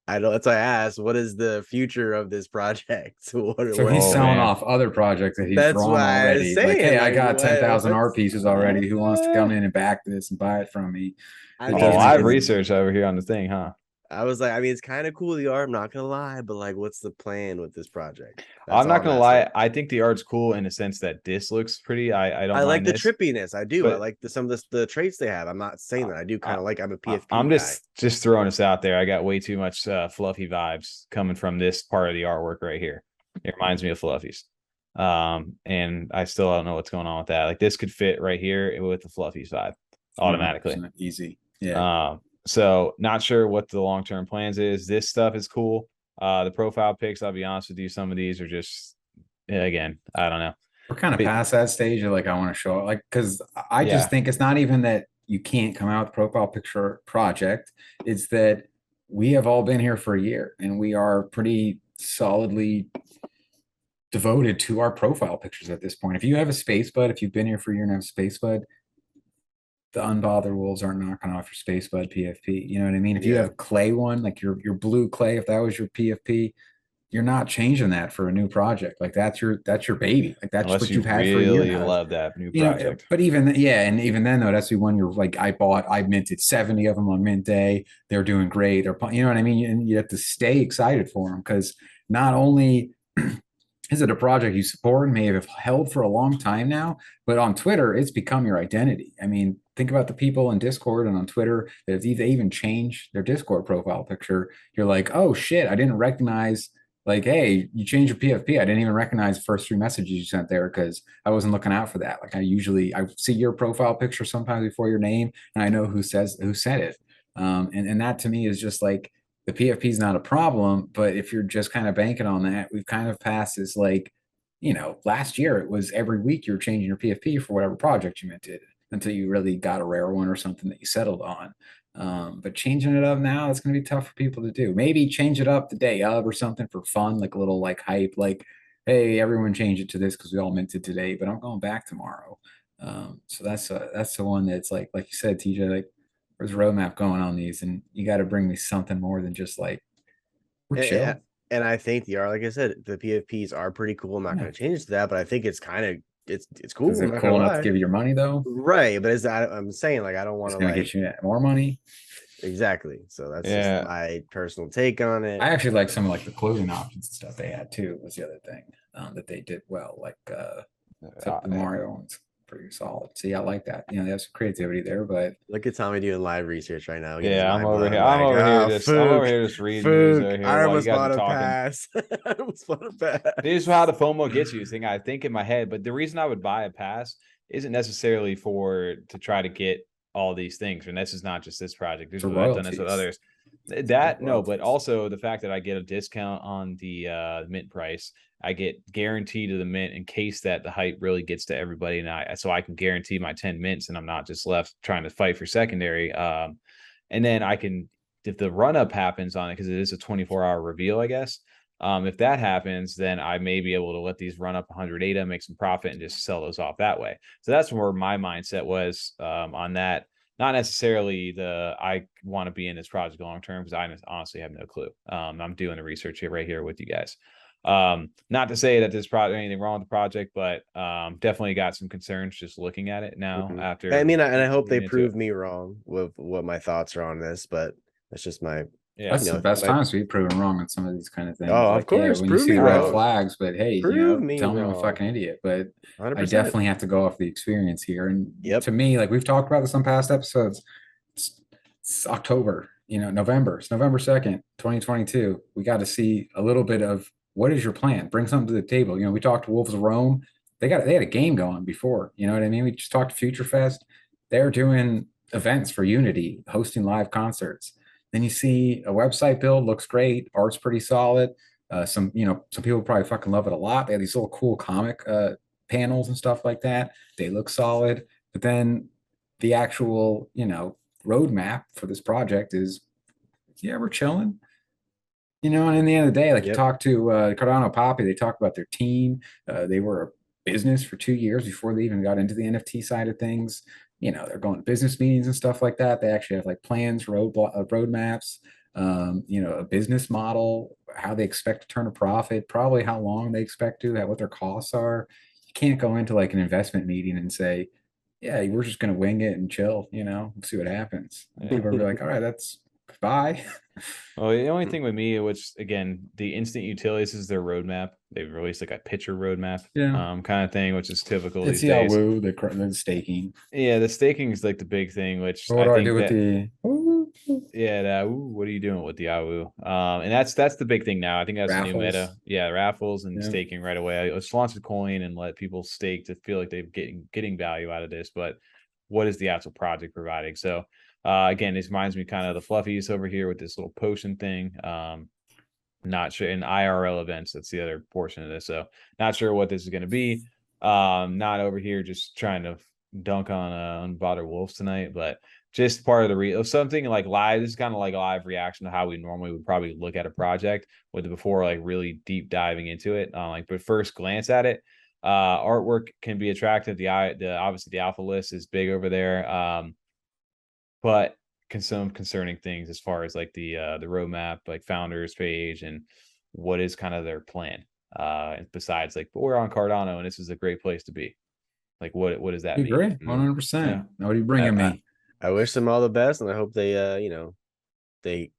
I don't, that's why I asked, what is the future of this project? So he's selling off other projects that he's That's drawn why I was already. saying, Like, hey, I like, got 10,000 art what's pieces already. Who wants to come in and back this and buy it from me? I It mean, Oh, doesn't live even- research over here on the thing, huh? I was like, I mean, it's kind of cool, the art, I'm not gonna lie, but like, what's the plan with this project? I'm not gonna lie. asking. I think the art's cool in the sense that this looks pretty. I don't I like mind the this, trippiness. I do. I but like some of the traits they have. I'm not saying that. I do kind of like. I'm a PFP I'm guy. just throwing this out there. I got way too much fluffy vibes coming from this part of the artwork right here. It reminds me of fluffies. And I still don't know what's going on with that. Like this could fit right here with the fluffies vibe automatically. 100% easy. Yeah. So not sure what the long-term plans is. This stuff is cool. The profile pics, I'll be honest with you, some of these are just, again, I don't know. We're kind of past that stage of like, I want to show it, like, because I Yeah. just think it's not even that you can't come out with profile picture project. It's that we have all been here for a year and we are pretty solidly devoted to our profile pictures at this point. If you have a space bud, if you've been here for a year and have a space bud, the unbothered wolves aren't knocking off your space bud PFP. You know what I mean? If you Yeah. have a clay one, like your blue clay, if that was your PFP, you're not changing that for a new project. Like that's your baby. Like that's Unless what you you've had for a really year now. love that new You know, project. but even and even then though, that's the one you're like, I minted 70 of them on mint day. They're doing great. They're, you know what I mean? And you have to stay excited for them because not only is it a project you support and may have held for a long time now, but on Twitter, it's become your identity. I mean, think about the people in Discord and on Twitter that if they even change their Discord profile picture, you're like, oh shit, I didn't recognize, like, hey, you changed your PFP. I didn't even recognize the first 3 messages you sent there because I wasn't looking out for that. Like I see your profile picture sometimes before your name and I know who said it. And that to me is just like, the PFP is not a problem, but if you're just kind of banking on that, we've kind of passed this, like, you know, last year it was every week you were changing your PFP for whatever project you minted until you really got a rare one or something that you settled on. But changing it up now, it's going to be tough for people to do. Maybe change it up the day of or something for fun, like a little like hype, like, hey, everyone change it to this because we all minted today, but I'm going back tomorrow. So that's the one that's like you said, TJ, like, there's a roadmap going on these, and you got to bring me something more than just like we're chill. And I think the art, like I said, the PFPs are pretty cool. I'm not going to change that, but I think it's kind of it's cool. Is it cool enough to give you your money though? Right, but I'm saying, like, I don't want to like get you more money. Exactly. So that's just my personal take on it. I actually like some of like the closing options and stuff they had too. Was the other thing that they did well, like the Mario ones. Pretty solid. See, I like that. You know, there's some creativity there, but look at Tommy doing live research right now. Yeah, I'm over here. I'm over here just reading news over here. I almost bought a pass. I almost bought a pass. This is how the FOMO gets you. Thing I think in my head, but the reason I would buy a pass isn't necessarily to try to get all these things. And this is not just this project. This is what I've done this with others. But also the fact that I get a discount on the mint price. I get guaranteed to the mint in case that the hype really gets to everybody, and so I can guarantee my 10 mints, and I'm not just left trying to fight for secondary. And then I can, if the run up happens on it, because it is a 24-hour reveal, I guess. If that happens, then I may be able to let these run up 100 ADA, make some profit, and just sell those off that way. So that's where my mindset was on that. Not necessarily I want to be in this project long term, because I honestly have no clue. I'm doing the research here right here with you guys. Not to say that this project anything wrong with the project, but definitely got some concerns just looking at it now. After I mean, and I hope they prove me wrong with what my thoughts are on this, but that's just my Yeah. That's You know, the best might- times to be proven wrong on some of these kind of things. Oh, of Like, course, when you prove see me the red wrong. flags, but hey, Prove me tell me I'm a wrong. fucking idiot. But 100%. I definitely have to go off the experience here. And Yep. to me, like we've talked about this on past episodes, it's October, November. It's November 2nd, 2022. We got to see a little bit of what is your plan? Bring something to the table. We talked to Wolves of Rome. They had a game going before. You know what I mean? We just talked to FutureFest. They're doing events for Unity, hosting live concerts. Then you see a website build, looks great, art's pretty solid. Some people probably fucking love it a lot. They have these little cool comic panels and stuff like that. They look solid. But then the actual, roadmap for this project is, yeah, we're chilling. And in the end of the day, like you talk to Cardano Papi, they talk about their team. They were a business for 2 years before they even got into the NFT side of things. They're going to business meetings and stuff like that. They actually have like plans, roadmaps, a business model, how they expect to turn a profit, probably how long they expect to, what their costs are. You can't go into like an investment meeting and say, yeah, we're just going to wing it and chill, see what happens. People are like, all right, that's bye. Well, the only thing with me, which again, the instant utilities is their roadmap. They've released like a picture roadmap, kind of thing, which is typical these days. The staking. Yeah, the staking is like the big thing, which What do I do with the? Yeah, what are you doing with the AWU? And that's the big thing now. I think that's Raffles. the new meta. Yeah, raffles and Yeah. staking right away. Let's launch a coin and let people stake to feel like they're getting value out of this. But what is the actual project providing? So again, this reminds me kind of the fluffies over here with this little potion thing. Not sure in IRL events. That's the other portion of this. So not sure what this is going to be. Not over here just trying to dunk on Unbothered Wolves tonight, but just part of the something like live. This is kind of like a live reaction to how we normally would probably look at a project with before like really deep diving into it. But first glance at it, artwork can be attractive. Obviously the alpha list is big over there. But some concerning things as far as like the roadmap, like founders page, and what is kind of their plan. Besides like, but we're on Cardano and this is a great place to be. Like what does that mean? Agree, 100%. What are you bringing me? I wish them all the best, and I hope they they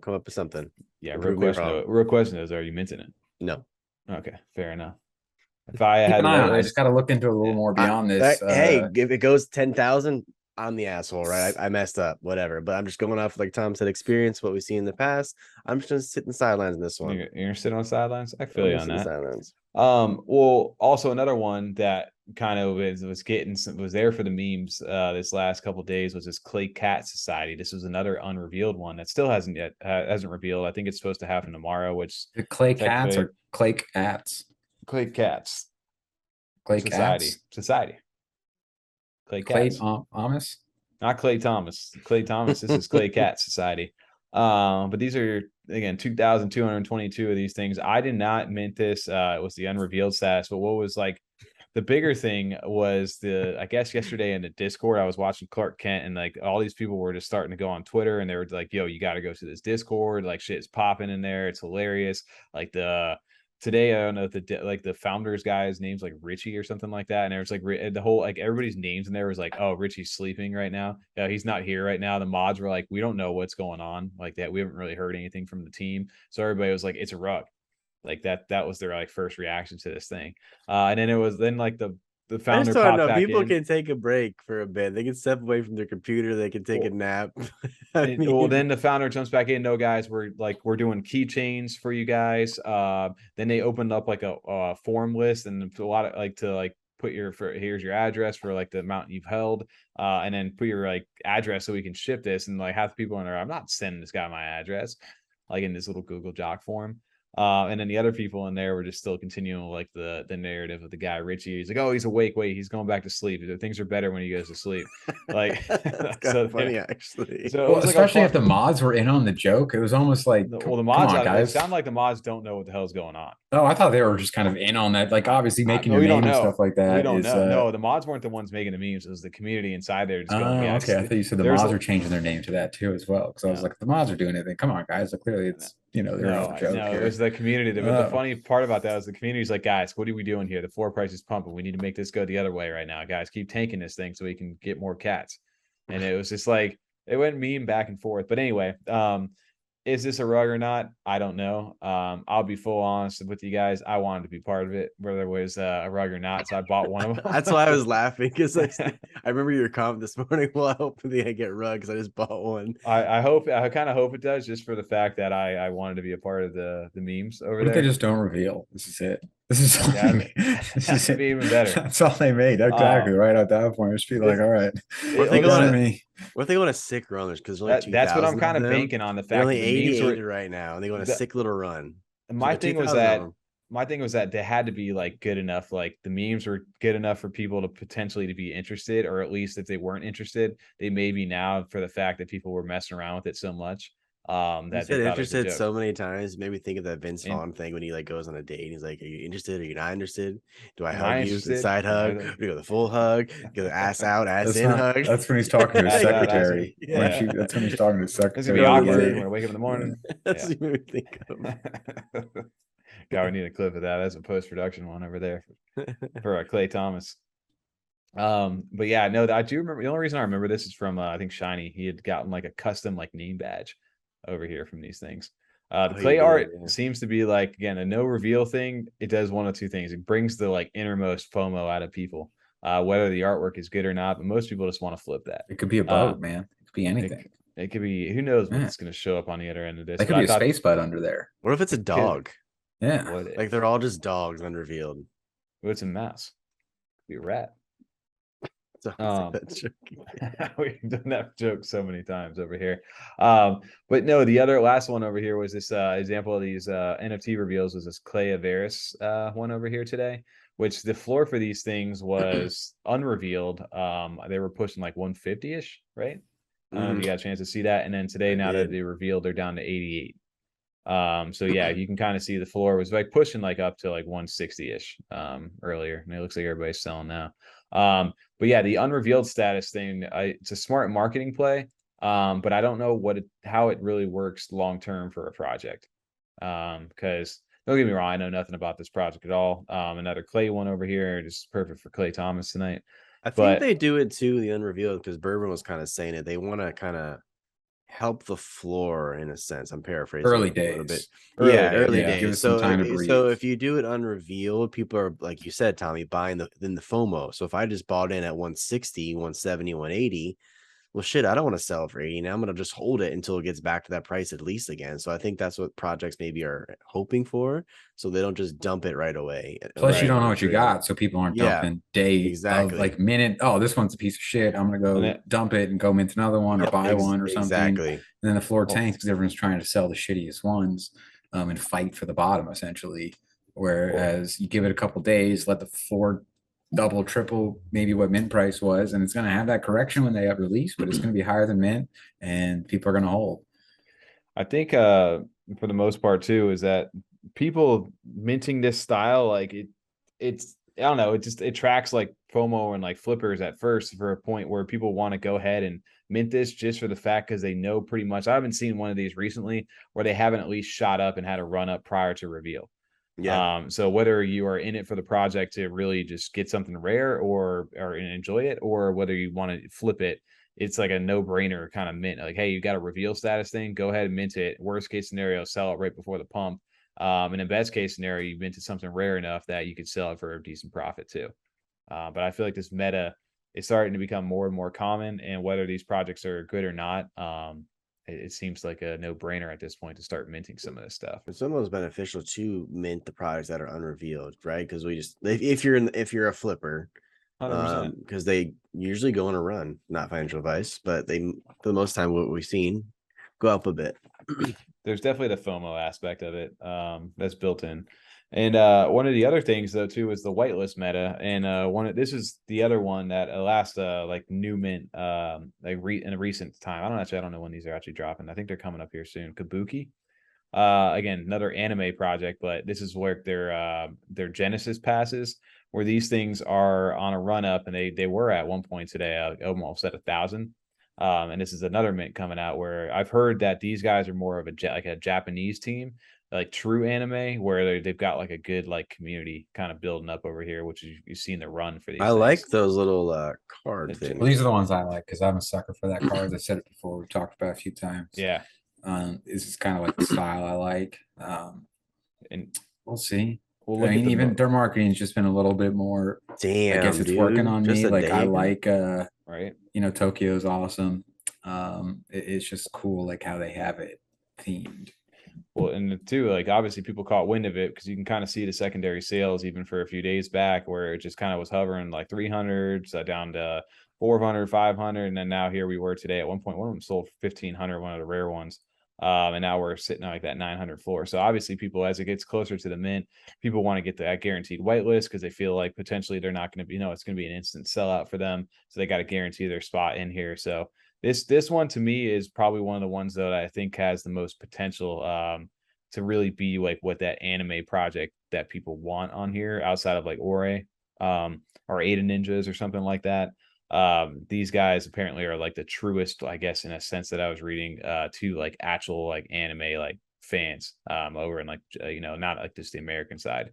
come up with something. Yeah, real question is, are you minting it? No. Okay, fair enough. If I Keep had an eye on it. I just got to look into it a little more beyond this. Hey, if it goes 10,000, I'm the asshole, right? I messed up, whatever. But I'm just going off, like Tom said, experience, what we've seen in the past. I'm just gonna sit in the sidelines in this one. You're sitting on the sidelines. I feel you on that. Sidelines. Well, also another one that kind of was there for the memes this last couple of days was this Clay Cat Society. This was another unrevealed one that still hasn't revealed. I think it's supposed to happen tomorrow. Which the Clay Cats or Clay Cats? Clay Cats. Clay Society. Clay Clay Cats. Thomas. Not Clay Thomas. Clay Thomas. This is Clay Cat Society. But these are again 2,222 of these things. I did not mint this. It was the unrevealed status. But what was like the bigger thing was I guess yesterday in the Discord, I was watching Clark Kent and like all these people were just starting to go on Twitter and they were like, yo, you got to go to this Discord. Like shit's popping in there. It's hilarious. Like today, I don't know if the founders guy's name's like Richie or something like that. And there was like the whole, like everybody's names in there was like, oh, Richie's sleeping right now. He's not here right now. The mods were like, we don't know what's going on like that. We haven't really heard anything from the team. So everybody was like, it's a rug. Like that was their like first reaction to this thing. And then it was like the founder popped back people in. can take a break for a bit. They can step away from their computer. They can take a nap. Well, then the founder jumps back in. No, guys, we're doing keychains for you guys. Then they opened up like a form list and a lot of like to like put here's your address for like the amount you've held, and then put your like address so we can ship this. And like half the people in there, I'm not sending this guy my address, like in this little Google Doc form. And then the other people in there were just still continuing like the narrative of the guy Richie. He's like, oh, he's awake. Wait, he's going back to sleep. Things are better when he goes to sleep. Like that's kind of funny, actually. So especially if the mods were in on the joke, it was almost like, well, the mods, it sounded like the mods don't know what the hell's going on. Oh, I thought they were just kind of in on that, like obviously making your name and stuff like that. We don't know. No, the mods weren't the ones making the memes. It was the community inside there. Just going, yeah, okay. I thought you said the mods are changing their name to that too as well. Because I was like, the mods are doing it. Then come on, guys. Like, clearly, it's they're on a joke. No, it was the community. The funny part about that was the community's like, guys, what are we doing here? The floor price is pumping. We need to make this go the other way right now, guys. Keep tanking this thing so we can get more cats. And it was just like it went meme back and forth. But anyway, Is this a rug or not? I don't know. I'll be full honest with you guys. I wanted to be part of it, whether it was a rug or not. So I bought one of them. That's why I was laughing, because I remember your comment this morning. Well, hopefully I get rugs. I just bought one. I kind of hope it does, just for the fact that I wanted to be a part of the memes over What if there. they just don't reveal? This is it. This is all Yeah, they made. This is that'd be even better. That's all they made. Exactly. Right at that point, just be like, all right. What if they It- go on listen to a, me. what if they go on a sick run? Because there's only 2,000 that's what I'm kind of them. banking on, the They're fact only that the memes 88 were, right now, and they go on a the- sick little run. my So thing was 2,000 of that them. my thing was that they had to be like good enough, like the memes were good enough for people to potentially to be interested, or at least if they weren't interested, they may be now, for the fact that people were messing around with it so much. You That said they thought it was a interested joke. so many times. Maybe think of that Vince And- Vaughn thing when he like goes on a date and he's like, "Are you interested? Are you not interested? Do I Am hug I you? interested? Side Am I hug? the- Do you go the full hug? Go the ass out, ass That's in not- hug?" That's when he's talking to his Ass out, ass secretary. in. When she, that's when he's talking to his It's secretary. gonna be Very awkward good. when I wake up in the morning. That's Yeah. what you would think of. God, we need a clip of that. That's a post-production one over there for Clay Thomas. But yeah, no, I do remember. The only reason I remember this is from I think Shiny. He had gotten like a custom like name badge over here from these things. The Oh, clay he did, art yeah. seems to be like, again, a no reveal thing. It does one of two things. It brings the like innermost FOMO out of people, whether the artwork is good or not. But most people just want to flip that. It could be a boat, man. It could be anything. It could be, who knows Yeah. what's going to show up on the other end of this. There could But be I a thought- space bud under there. What if it's a dog? Yeah. What if? Like they're all just dogs unrevealed. What's a mouse? Could be a rat. So that's joke. We've done that joke so many times over here. But no, the other last one over here was this example of these NFT reveals, was this Clayaveras one over here today, which the floor for these things was unrevealed. They were pushing like 150-ish, right? I don't know if you got a chance to see that. And then today, now that they revealed, they're down to 88. So yeah, you can kind of see the floor was like pushing like up to like 160-ish earlier, and it looks like everybody's selling now. But yeah, the unrevealed status thing, it's a smart marketing play, but I don't know how it really works long term for a project. Because don't get me wrong, I know nothing about this project at all. Another Clay one over here, just perfect for Clay Thomas tonight. I think But- they do it too, the unrevealed, because Bourbon was kind of saying it. They want to kind of help the floor in a sense. I'm paraphrasing Early a little days. bit. Early days. Give days. us some So, time to breathe. so if you do it unrevealed, people are, like you said, Tommy, buying the FOMO. So if I just bought in at 160, 170, 180, well, shit, I don't want to sell it for 80. Now I'm going to just hold it until it gets back to that price at least again. So I think that's what projects maybe are hoping for. So they don't just dump it right away. Plus, you don't know what you got, so people aren't Yeah, dumping days exactly. of like minute. Oh, this one's a piece of shit. I'm gonna go dump it and go mint another one or buy one or something. Exactly. And then the floor tanks because everyone's trying to sell the shittiest ones and fight for the bottom essentially. Whereas you give it a couple days, let the floor double, triple, maybe what mint price was, and it's gonna have that correction when they have release, but it's gonna be higher than mint, and people are gonna hold. I think for the most part too is that people minting this style, like it's I don't know, it tracks like FOMO and like flippers at first, for a point where people want to go ahead and mint this just for the fact because they know pretty much. I haven't seen one of these recently where they haven't at least shot up and had a run up prior to reveal. Yeah. So whether you are in it for the project to really just get something rare or enjoy it, or whether you want to flip it, it's like a no-brainer kind of mint. Like, hey, you got a reveal status thing, go ahead and mint it. Worst case scenario, sell it right before the pump. And in best case scenario, you minted something rare enough that you could sell it for a decent profit too. But I feel like this meta is starting to become more and more common, and whether these projects are good or not, it seems like a no-brainer at this point to start minting some of this stuff. It's almost beneficial to mint the products that are unrevealed, right? Because we just, if you're a flipper, 100%. because they usually go on a run, not financial advice, but they, for the most time, what we've seen, go up a bit. There's definitely the FOMO aspect of it that's built in. And one of the other things though too is the whitelist meta, and this is the other one that last like new mint in a recent time. I don't know when these are actually dropping. I think they're coming up here soon. Kabuki, again, another anime project, but this is where their Genesis passes, where these things are on a run up, and they were at one point today almost at 1,000. And this is another mint coming out where I've heard that these guys are more of a Japanese team, like true anime, where they've got like a good like community kind of building up over here, which you've seen the run for these. I like those little card things. Well, these are the ones I like because I'm a sucker for that card. I said it before. We've talked about it a few times. Yeah. This is kind of like the style I like. And We'll see. we'll I look at mean, even their marketing has just been a little bit more. I guess Damn, it's working dude. on Just me. a Like day I ago? like, right. Tokyo's awesome. It's just cool, like how they have it themed. Well, and two, like obviously people caught wind of it because you can kind of see the secondary sales even for a few days back where it just kind of was hovering like 300 down to 400, 500, and then now here we were today at one point. One of them sold 1,500, one of the rare ones, and now we're sitting at like that 900 floor. So obviously, people as it gets closer to the mint, people want to get that guaranteed whitelist because they feel like potentially they're not going to be, it's going to be an instant sellout for them, so they got to guarantee their spot in here. So this one to me is probably one of the ones that I think has the most potential to really be like what that anime project that people want on here outside of like Ore or Ada Ninjas or something like that. These guys apparently are like the truest, I guess, in a sense that I was reading to like actual like anime like fans over in like not like just the American side.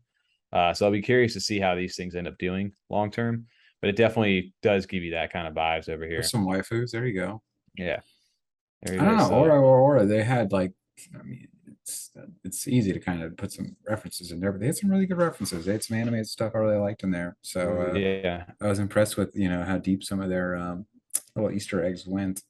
So I'll be curious to see how these things end up doing long term, but it definitely does give you that kind of vibes over here. There's some waifus. There you go. Yeah. There I it don't is. know. So Aura, they had like, I mean, it's easy to kind of put some references in there, but they had some really good references. They had some animated stuff I really liked in there. So yeah. I was impressed with how deep some of their little Easter eggs went.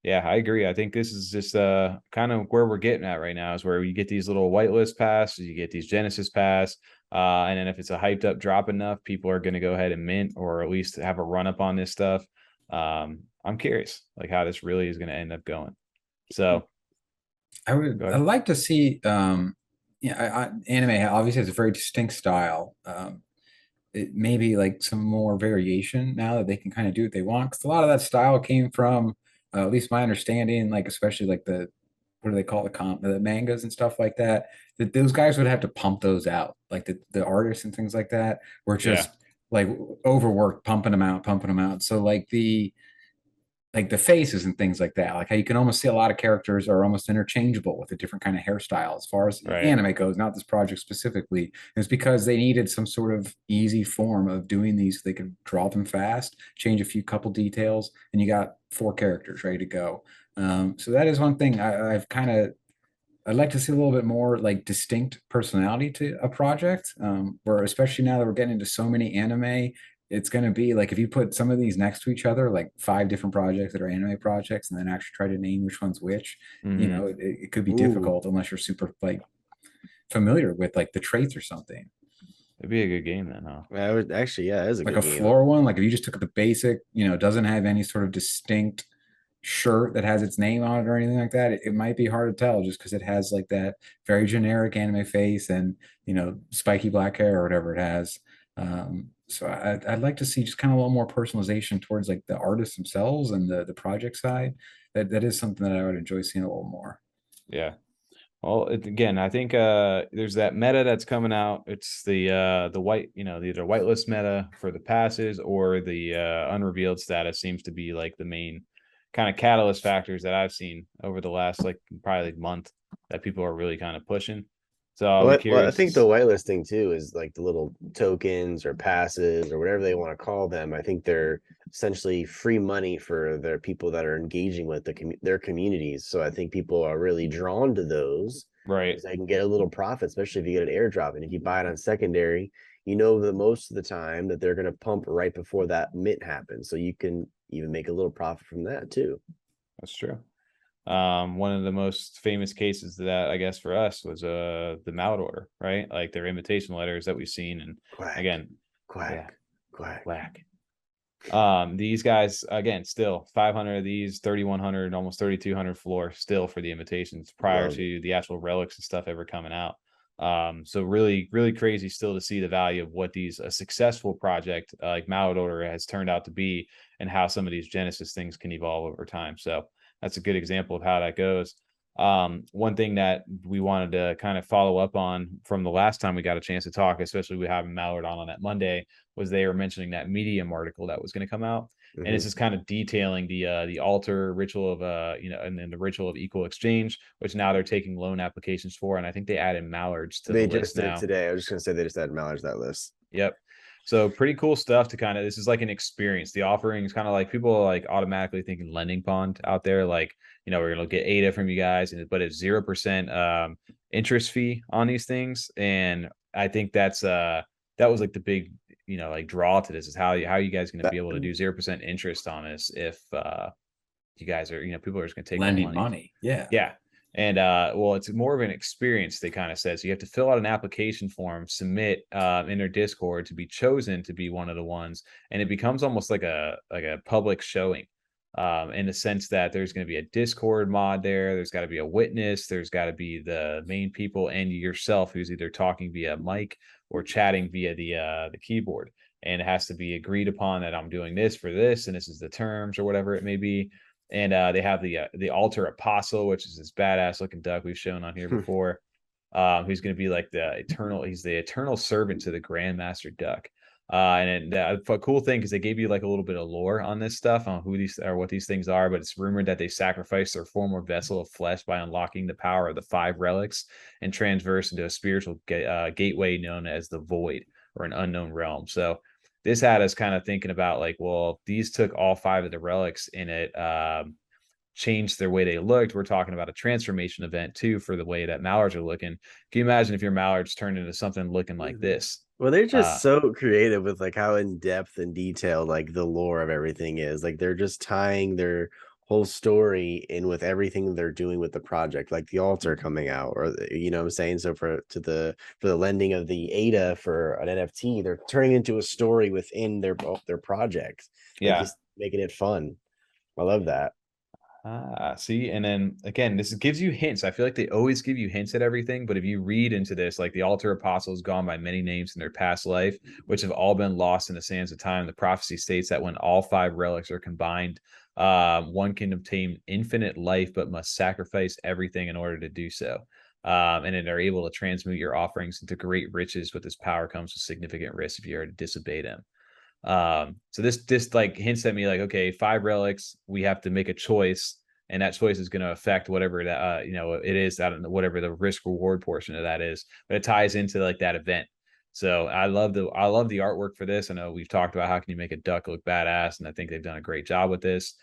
Yeah, I agree. I think this is just kind of where we're getting at right now is where you get these little whitelist passes, you get these Genesis pass, and then if it's a hyped up drop enough, people are going to go ahead and mint or at least have a run up on this stuff. I'm curious like how this really is going to end up going. So I'd like to see anime obviously has a very distinct style. It maybe like some more variation now that they can kind of do what they want, because a lot of that style came from at least my understanding, like especially like the what do they call the mangas and stuff like that, that those guys would have to pump those out, like the artists and things like that were just like overworked, pumping them out. So like the faces and things like that, like how you can almost see a lot of characters are almost interchangeable with a different kind of hairstyle as far as anime goes, not this project specifically. It's because they needed some sort of easy form of doing these. They could draw them fast, change a few couple details, and you got 4 characters ready to go. So that is one thing I'd like to see a little bit more like distinct personality to a project, where especially now that we're getting into so many anime, it's going to be like if you put some of these next to each other, like 5 different projects that are anime projects, and then actually try to name which one's which, it could be difficult unless you're super like familiar with like the traits or something. it'd be a good game then, huh? I would actually, yeah, it is a Like good a game. floor one, like if you just took the basic, doesn't have any sort of distinct shirt that has its name on it or anything like that, it might be hard to tell just because it has like that very generic anime face and spiky black hair or whatever it has. So I'd like to see just kind of a little more personalization towards like the artists themselves and the project side. That is something that I would enjoy seeing a little more. Yeah. Well, again, I think there's that meta that's coming out. It's the white, either whitelist meta for the passes or the unrevealed status seems to be like the main kind of catalyst factors that I've seen over the last like probably like month that people are really kind of pushing. So I'll be Well, I curious. think the whitelisting too is like the little tokens or passes or whatever they want to call them. I think they're essentially free money for their people that are engaging with their communities. So I think people are really drawn to those, right? because they can get a little profit, especially if you get an airdrop. And if you buy it on secondary, that most of the time that they're going to pump right before that mint happens. So you can even make a little profit from that too. That's true. One of the most famous cases that I guess for us was the Mallard order, right? Like their invitation letters that we've seen, and Quack, again, quack, quack. These guys again still 500 of these, 3,100, almost 3,200 floor still for the invitations prior to the actual relics and stuff ever coming out. So really, really crazy still to see the value of what a successful project like Mallard order has turned out to be, and how some of these Genesis things can evolve over time. So that's a good example of how that goes. One thing that we wanted to kind of follow up on from the last time we got a chance to talk, especially we having Mallard on that Monday, was they were mentioning that Medium article that was going to come out. And this is kind of detailing the altar ritual of and then the ritual of equal exchange, which now they're taking loan applications for. And I think they added Mallards to the list now. Today. I was just gonna say they just added Mallards to that list. Yep. So pretty cool stuff to kind of, this is like an experience. The offering is kind of like people are like automatically thinking lending pond out there. Like, we're going to get ADA from you guys, but it's 0% interest fee on these things. And I think that was like the big, like draw to this is how you guys going to be able to do 0% interest on this if you guys are, people are just going to take lending money. Yeah. Yeah. And well, it's more of an experience, they kind of said. So you have to fill out an application form, submit in their Discord to be chosen to be one of the ones, and it becomes almost like a public showing, in the sense that there's going to be a Discord mod there. There's got to be a witness. There's got to be the main people and yourself, who's either talking via mic or chatting via the keyboard. And it has to be agreed upon that I'm doing this for this, and this is the terms or whatever it may be. And they have the altar apostle, which is this badass looking duck we've shown on here before, who's going to be like he's the eternal servant to the Grandmaster Duck. And the cool thing is they gave you like a little bit of lore on this stuff, on who these or what these things are. But it's rumored that they sacrificed their former vessel of flesh by unlocking the power of the 5 relics and transverse into a spiritual gateway known as the Void, or an unknown realm. So this had us kind of thinking about like, well, these took all 5 of the relics and it changed their way they looked. We're talking about a transformation event too for the way that Mallards are looking. Can you imagine if your Mallards turned into something looking like this? Well, they're just so creative with like how in depth and detailed like the lore of everything is. Like they're just tying their whole story in with everything they're doing with the project, like the altar coming out, or what I'm saying. So for the lending of the ADA for an NFT, they're turning into a story within their projects. Yeah, just making it fun. I love that. See, and then again, this gives you hints. I feel like they always give you hints at everything, but if you read into this, like the altar apostle has gone by many names in their past life, which have all been lost in the sands of time. The prophecy states that when all 5 relics are combined, one can obtain infinite life, but must sacrifice everything in order to do so. And then they're able to transmute your offerings into great riches. With this power comes with significant risk if you are to disobey them. So this like hints at me like, okay, 5 relics, we have to make a choice, and that choice is going to affect whatever that it is, that whatever the risk reward portion of that is, but it ties into like that event. So I love the artwork for this. I know we've talked about how can you make a duck look badass, and I think they've done a great job with this.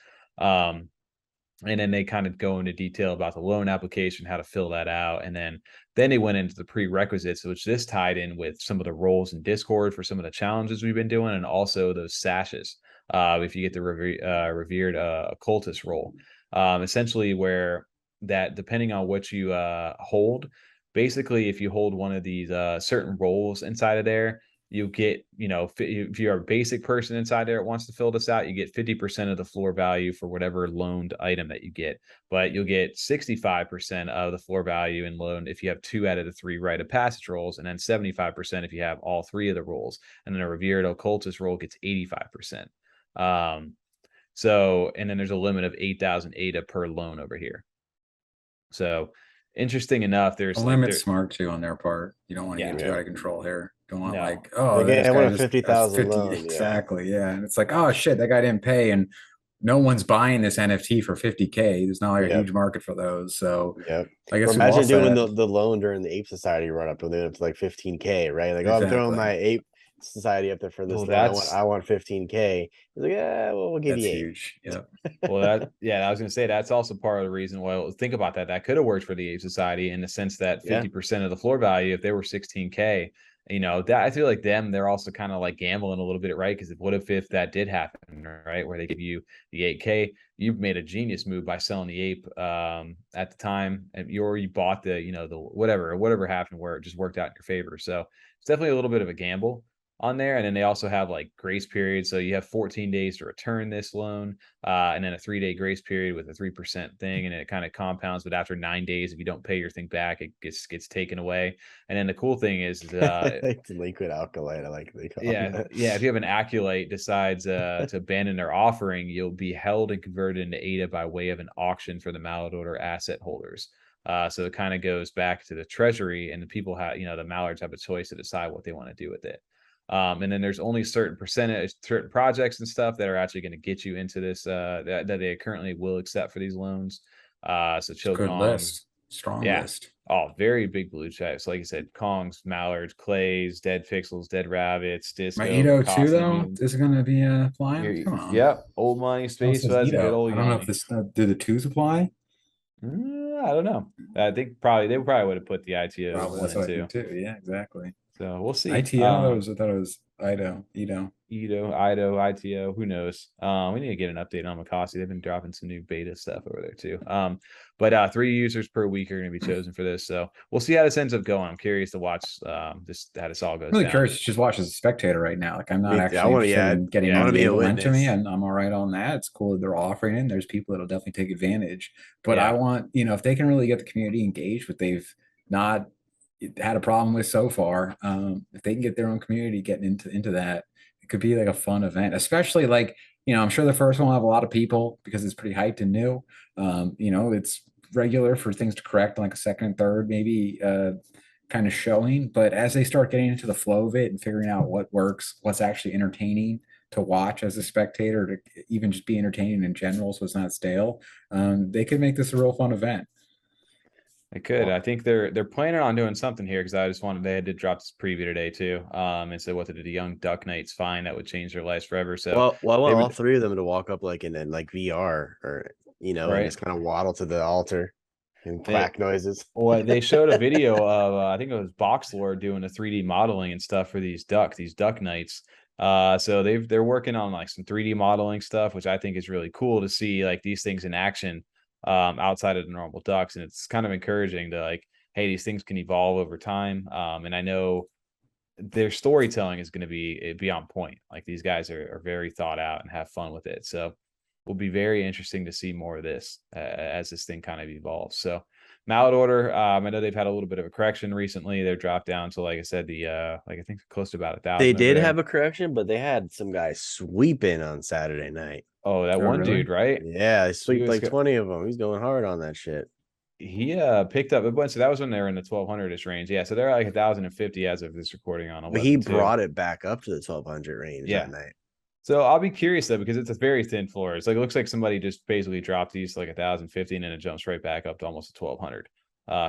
And then they kind of go into detail about the loan application, how to fill that out. And then they went into the prerequisites, which this tied in with some of the roles in Discord for some of the challenges we've been doing, and also those sashes. If you get the revered occultist role, essentially where that, depending on what you hold, basically if you hold one of these certain roles inside of there, you get, if you're a basic person inside there that wants to fill this out, you get 50% of the floor value for whatever loaned item that you get, but you'll get 65% of the floor value in loan if you have 2 out of the 3 rite of passage roles, and then 75% if you have all 3 of the roles, and then a revered occultist role gets 85%. So, and then there's a limit of 8,000 ADA per loan over here. So interesting enough, there's a limit smart too on their part. You don't want to get too out of control here. Don't want like, oh, I want a 50,000 loan. Exactly. Yeah. And it's like, oh shit, that guy didn't pay, and no one's buying this NFT for 50K. There's not like a huge market for those. So I guess imagine doing the loan during the Ape Society run up, and then it's like 15K, right? Like, I'm throwing my Ape Society up there for this. I want 15K. He's like, yeah, well, we'll give you 8. Huge. Yeah. Well, I was gonna say that's also part of the reason. Well, think about that. That could have worked for the Ape Society in the sense that 50% of the floor value, if they were 16K, that I feel like they're also kind of like gambling a little bit, right? Because what if that did happen, right? Where they give you the 8K, you've made a genius move by selling the ape at the time, and you bought the the whatever happened where it just worked out in your favor. So it's definitely a little bit of a gamble on there. And then they also have like grace period, so you have 14 days to return this loan, and then a 3-day grace period with a 3% thing, and it kind of compounds. But after 9 days, if you don't pay your thing back, it gets taken away. And then the cool thing is like liquid alkalite, I like they call it. If you have an acolyte decides to abandon their offering, you'll be held and converted into ADA by way of an auction for the Mallard order asset holders. So it kind of goes back to the treasury, and the people have, the Mallards have a choice to decide what they want to do with it. And then there's only certain projects and stuff that are actually going to get you into this, that they currently will accept for these loans. So good list. Strong Yeah. list. Oh, very big blue chips. Like you said, Kongs, Mallards, Clays, Dead Pixels, Dead Rabbits, My Disco, Ito too, though, Cosmium. is going to be flying. Come on. Yep. Old money, Oh, it space, says that's a good Ito. old I don't know if Yanni. this do the twos apply. I don't know. I think they probably would have put the ITO Probably, 1 that's and what I 2. think too. Yeah, exactly. So we'll see. ITO. I thought it was Ito. Ido, ITO, who knows? We need to get an update on Makasi. They've been dropping some new beta stuff over there too. But 3 users per week are going to be chosen for this. So we'll see how this ends up going. I'm curious to watch this how this all goes. I'm really down. curious to just watch as a spectator right now. Like I'm not actually I wanna- interested in getting I wanna any be a lent to me, witness. and I'm all right on that. It's cool that they're offering it. There's people that'll definitely take advantage. But Yeah. I want, if they can really get the community engaged, what they've not had a problem with so far, if they can get their own community getting into that, it could be like a fun event, especially like, I'm sure the first one will have a lot of people because it's pretty hyped and new. It's regular for things to correct like a second and third, maybe kind of showing. But as they start getting into the flow of it and figuring out what works, what's actually entertaining to watch as a spectator, to even just be entertaining in general, so it's not stale, they could make this a real fun event. They could. I think they're planning on doing something here because they had to drop this preview today too. And so what did the young Duck Knights find that would change their lives forever? So I want all 3 of them to walk up like in like VR or and just kind of waddle to the altar and quack noises. Well, they showed a video of I think it was Boxlord doing the 3D modeling and stuff for these Duck Knights. So they're working on like some 3D modeling stuff, which I think is really cool to see like these things in action outside of the normal ducks. And it's kind of encouraging to like, hey, these things can evolve over time. And I know their storytelling is going to be on point. Like these guys are very thought out and have fun with it. So will be very interesting to see more of this as this thing kind of evolves. So Mallard order, I know they've had a little bit of a correction recently. They're dropped down to, like I said, I think close to about 1,000. They did have a correction, but they had some guys sweeping on Saturday night. Oh, that one really? dude, right? Yeah, they sweeped like 20 of them. He's going hard on that shit. He picked up a bunch. So that was when they were in the 1,200-ish range. Yeah, so they're like 1,050 as of this recording on 11. But he brought it back up to the 1,200 range that night. So I'll be curious though, because it's a very thin floor. It's like, it looks like somebody just basically dropped these to like 1,050 and then it jumps right back up to almost 1,200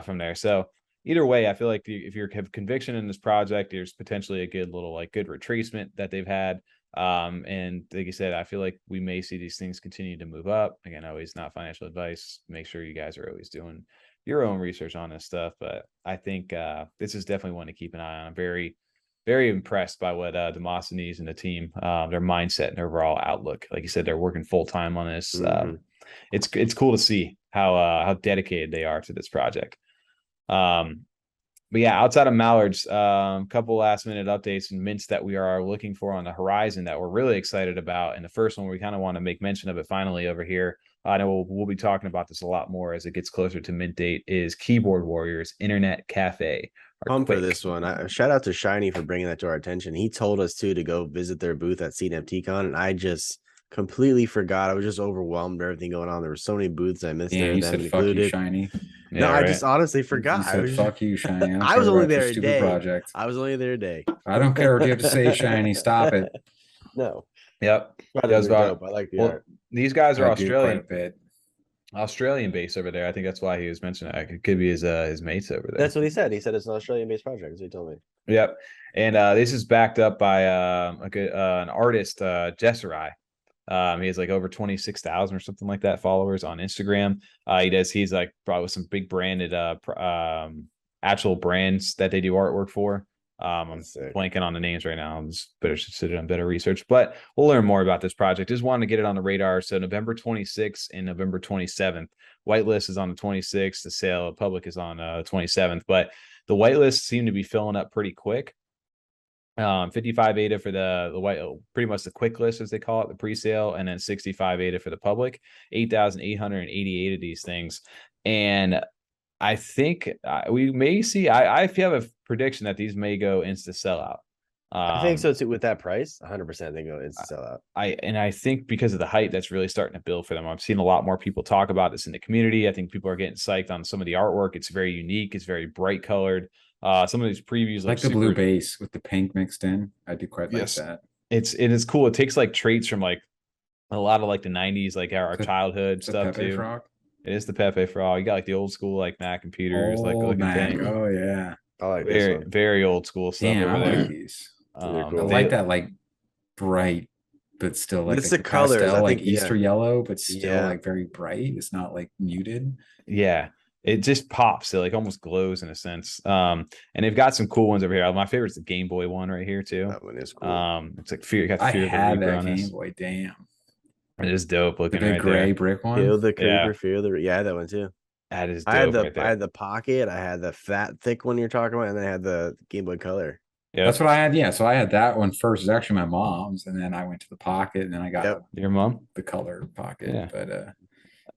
from there. So either way, I feel like if you have conviction in this project, there's potentially a good little good retracement that they've had. And like you said, I feel like we may see these things continue to move up. Again, always not financial advice. Make sure you guys are always doing your own research on this stuff. But I think this is definitely one to keep an eye on. I'm very, very impressed by what Demosthenes and the team, their mindset and overall outlook. Like you said, they're working full time on this. It's cool to see how dedicated they are to this project. But yeah, outside of Mallards, couple last minute updates and mints that we are looking for on the horizon that we're really excited about. And the first one, we kind of want to make mention of it finally over here. I know we'll be talking about this a lot more as it gets closer to mint date, is Keyboard Warriors Internet Cafe. Pump for this one. Shout out to Shiny for bringing that to our attention. He told us to go visit their booth at CNFTcon, and I just completely forgot. I was just overwhelmed with everything going on. There were so many booths I missed. Yeah, there. he said, "Fuck you, Shiny." No, I just honestly forgot. He said, "Fuck you, Shiny." I was only there a stupid day. Project. I was only there a day. I don't care what you have to say, Shiny. Stop it. No. Yep. Dope. I like the art. These guys are Australian. Quite a bit. Australian based over there. I think that's why he was mentioning it. It could be his mates over there. That's what he said. He said it's an Australian based project. That's what he told me. Yep. And this is backed up by an artist, Jesserai. He has like over 26,000 or something like that followers on Instagram. He's like probably with some big branded actual brands that they do artwork for. I'm blanking on the names right now. I'm just should have done better research, but we'll learn more about this project. Just wanted to get it on the radar. So November 26th and November 27th. Whitelist is on the 26th. The sale public is on the 27th, but the whitelist seem to be filling up pretty quick. 55 ADA for the white, pretty much the quick list as they call it, the pre-sale, and then 65 ADA for the public. 8,888 of these things, and I think we may see. I have a prediction that these may go insta sellout. I think so too. With that price, 100% they go insta sellout. I think because of the hype that's really starting to build for them. I've seen a lot more people talk about this in the community. I think people are getting psyched on some of the artwork. It's very unique. It's very bright colored. Some of these previews like the blue base with the pink mixed in. I do quite like that. It is cool. It takes like traits from like a lot of like the 90s, like our childhood stuff Pepe too. Frog? It is the Pepe for all. You got like the old school like Mac computers, like Oh, looking Mac. thing. Oh, yeah. I like this Very one. very old school stuff Damn, over I there. like these. They're I cool. like that, like, bright, but still like It's the the colors, I pastel, like think, yeah. Easter yellow, but still Yeah. like very bright. It's not like muted. Yeah, it just pops. It like almost glows in a sense. And they've got some cool ones over here. My favorite's the Game Boy one right here too. That one is cool. It's like fear. Got the I Fear of the had Reaper that on Game this. Boy. Damn. It is dope The looking big right gray there. brick one. Feel the Yeah. creeper, feel the yeah, I had that one too. That is I had dope right I had there. the pocket, I had the fat thick one you're talking about, and then I had the Game Boy Color. Yep. That's what I had. Yeah. So I had that one first. It's actually my mom's, and then I went to the pocket, and then I got Yep. Your mom? the color pocket. Yeah. But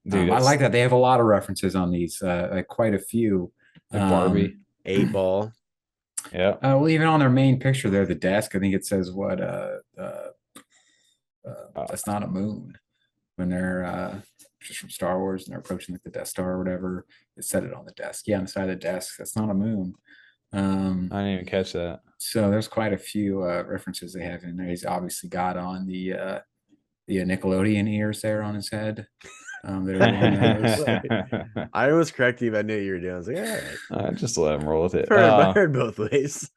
Dude, I like that. They have a lot of references on these, like quite a few. like Barbie. 8-ball. Yeah. Well, even on their main picture there, the desk, I think it says what that's not a moon. When they're just from Star Wars and they're approaching like the Death Star or whatever, it said it on the desk. Yeah, on the side of the desk. That's not a moon. I didn't even catch that. So there's quite a few references they have in there. He's obviously got on the Nickelodeon ears there on his head. I was correcting if I knew what you were doing. I was like, all right. Just let him roll with it. I heard both ways.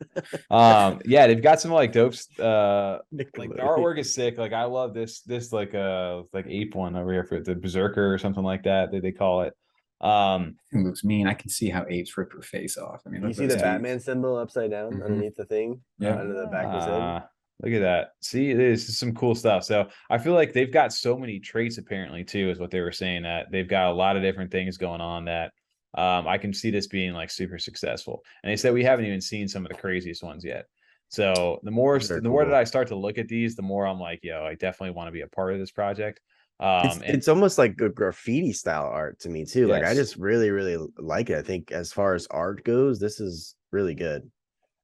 Yeah, they've got some like dope like the Nickelodeon. artwork is sick. Like I love this like ape one over here for the Berserker or something like that they call it. It looks mean. I can see how apes rip her face off. I mean, You look see at the those Batman teeth. symbol upside down Mhm. underneath the thing? Yeah. Under the back of his head. Look at that. See, this is some cool stuff. So I feel like they've got so many traits apparently too, is what they were saying, that they've got a lot of different things going on that I can see this being like super successful. And they said we haven't even seen some of the craziest ones yet. So the more They're the more that cool. I start to look at these, the more I'm like, yo, I definitely want to be a part of this project. It's almost like a graffiti style art to me too. Like I Yes. just really like it. I think as far as art goes, this is really good.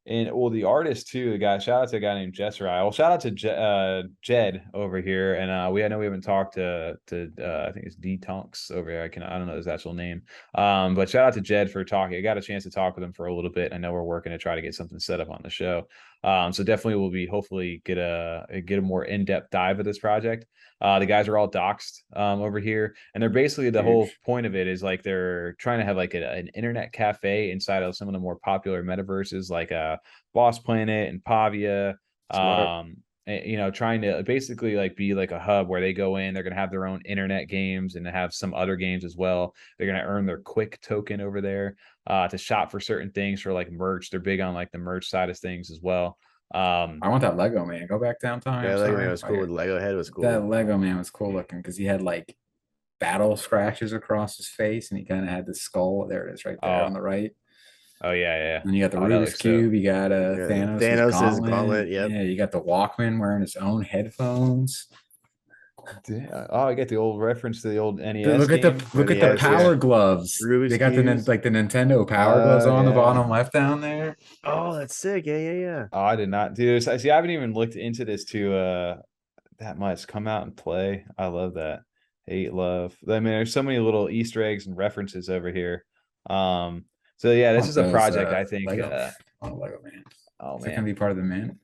And well, the artist too, the guy, shout out to a guy named Jesserai. Well, shout out to Jed over here. And I know we haven't talked to I think it's D Tonks over here. I don't know his actual name. But shout out to Jed for talking. I got a chance to talk with him for a little bit. I know we're working to try to get something set up on the show. So definitely we'll be hopefully get a more in-depth dive of this project. The guys are all doxxed over here, and they're basically the whole point of it is like they're trying to have like an internet cafe inside of some of the more popular metaverses like Boss Planet and Pavia. Smart. You know, trying to basically like be like a hub where they go in, they're gonna have their own internet games and have some other games as well. They're gonna earn their quick token over there to shop for certain things for like merch. They're big on like the merch side of things as well. I want that Lego man. Go back downtown. Yeah, I'm Lego sorry. Man was cool. With Lego head was cool. That Lego man was cool looking because he had like battle scratches across his face, and he kind of had the skull. There it is, right there on the right. Oh yeah. And you got the that Rubik's looks Cube. You got Thanos' gauntlet. Yep. Yeah, you got the Walkman wearing his own headphones. Oh, I get the old reference to the old NES. Dude, look at the NES, power gloves. Rubik's they got Cubes. the Nintendo power gloves on the yeah. bottom left down there. Oh, that's sick. Yeah. Oh, I did not do this. I see. I haven't even looked into this to that much. Come out and play. I love that. Hate love. I mean, there's so many little Easter eggs and references over here. So yeah, this is a project I think. Lego man. Oh Is it man, gonna be part of the mint?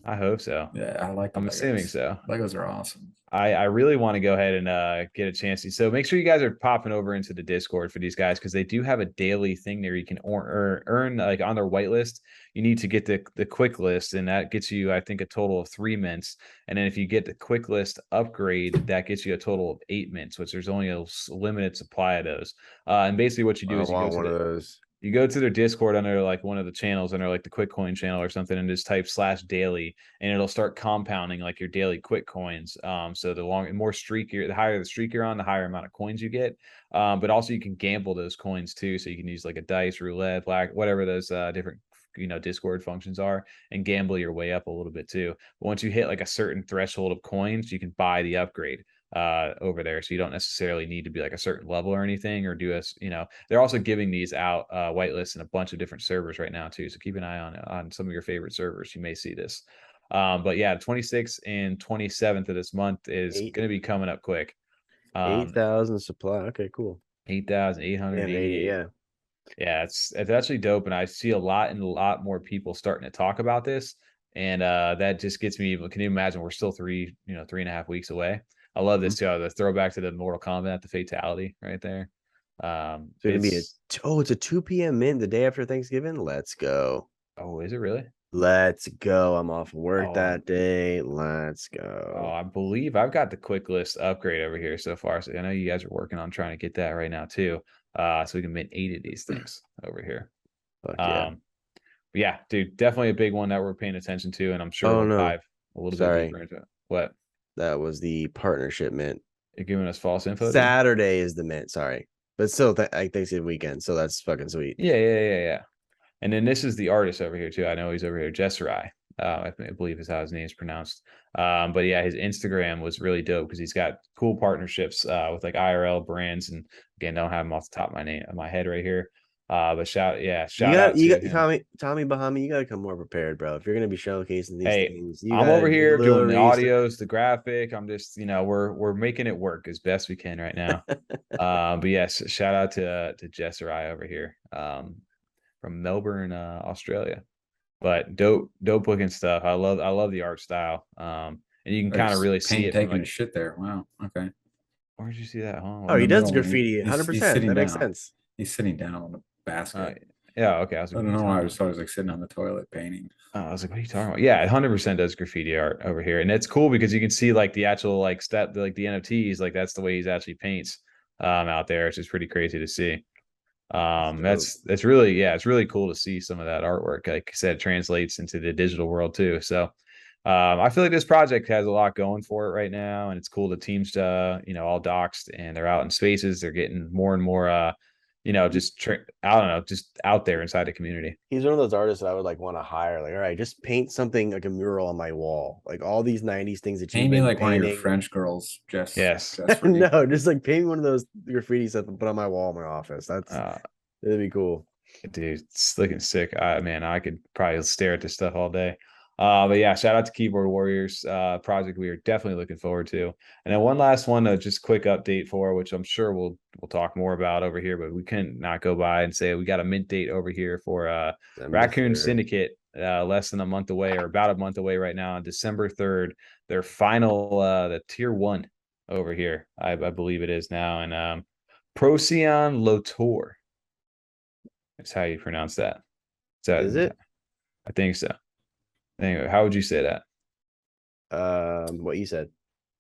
I hope so. Yeah, I like. I'm assuming so. Legos are awesome. I really want to go ahead and get a chance to. So make sure you guys are popping over into the Discord for these guys because they do have a daily thing there. You can earn like on their whitelist. You need to get the quick list, and that gets you, I think, a total of 3 mints. And then if you get the quick list upgrade, that gets you a total of 8 mints, which there's only a limited supply of those. And basically, what you do is you go to one of those. You go to their Discord under like one of the channels under like the quick coin channel or something and just type /daily and it'll start compounding like your daily quick coins. So more streak the higher the streak you're on, the higher amount of coins you get. But also you can gamble those coins too. So you can use like a dice, roulette, black, whatever those different Discord functions are and gamble your way up a little bit too. But once you hit like a certain threshold of coins, you can buy the upgrade over there, so you don't necessarily need to be like a certain level or anything or do they're also giving these out whitelists in a bunch of different servers right now too, so keep an eye on some of your favorite servers. You may see this, but yeah, 26th and 27th of this month is going to be coming up quick. 8,000 supply. Okay, cool. 8,888. Yeah, it's actually dope, and I see a lot more people starting to talk about this, and that just gets me. Can you imagine? We're still 3.5 weeks away. I love this too. The throwback to the Mortal Kombat, the fatality right there. So it'll be it's a 2 p.m. mint the day after Thanksgiving. Let's go. Oh, is it really? Let's go. I'm off work Oh, that day. Let's Oh, go. I believe I've got the quick list upgrade over here so far. So I know you guys are working on trying to get that right now too. So we can mint 8 of these things over here. Fuck yeah. But yeah, dude, definitely a big one that we're paying attention to, and I'm sure Oh, we'll no. dive a little bit Sorry. deeper into it. What? That was the partnership mint. You're giving us false info? dude? Saturday is the mint. Sorry. But still, like Thanksgiving weekend. So that's fucking sweet. Yeah. And then this is the artist over here too. I know he's over here, Jesserai. I believe is how his name is pronounced. But yeah, his Instagram was really dope because he's got cool partnerships with like IRL brands, and again, don't have them off the top of my head right here. But shout out to him. Tommy Bahama, you gotta come more prepared, bro. If you're gonna be showcasing these Hey, things, I'm over here doing the audios, the graphic. I'm just, we're making it work as best we can right now. But yes, shout out to Jesserai over here. From Melbourne, Australia. But dope looking stuff. I love the art style. And you can kind of really see it taking from his shit there. Wow. Okay. Where did you see that? Huh? Oh, he does graffiti 100%. That makes sense. He's sitting down on the basket. Yeah, okay. I don't know. I just thought it was like sitting on the toilet painting. I was like, what are you talking about? Yeah, 100% does graffiti art over here. And it's cool because you can see like the actual like step, like the NFTs, like that's the way he's actually paints out there. It's just pretty crazy to see. It's really cool to see some of that artwork. Like I said, translates into the digital world too. So I feel like this project has a lot going for it right now, and it's cool. The team's all doxed and they're out in spaces. They're getting more and more just out there inside the community. He's one of those artists that I would like want to hire. Like, all right, just paint something like a mural on my wall. Like all these 90s things that paint me like painting. One of your French girls, Jess. Yes. No, just like paint me one of those graffiti stuff and put on my wall in my office. That'd be cool. Dude, it's looking sick. I could probably stare at this stuff all day. But yeah, shout out to Keyboard Warriors project we are definitely looking forward to. And then one last one, just quick update for, which I'm sure we'll talk more about over here, but we couldn't not go by and say we got a mint date over here for Raccoon Syndicate, less than a month away, or about a month away right now, on December 3rd. Their final the tier 1 over here, I believe it is now, and Procyon Lotor. That's how you pronounce that. Is it? I think so. Anyway, how would you say that? What you said.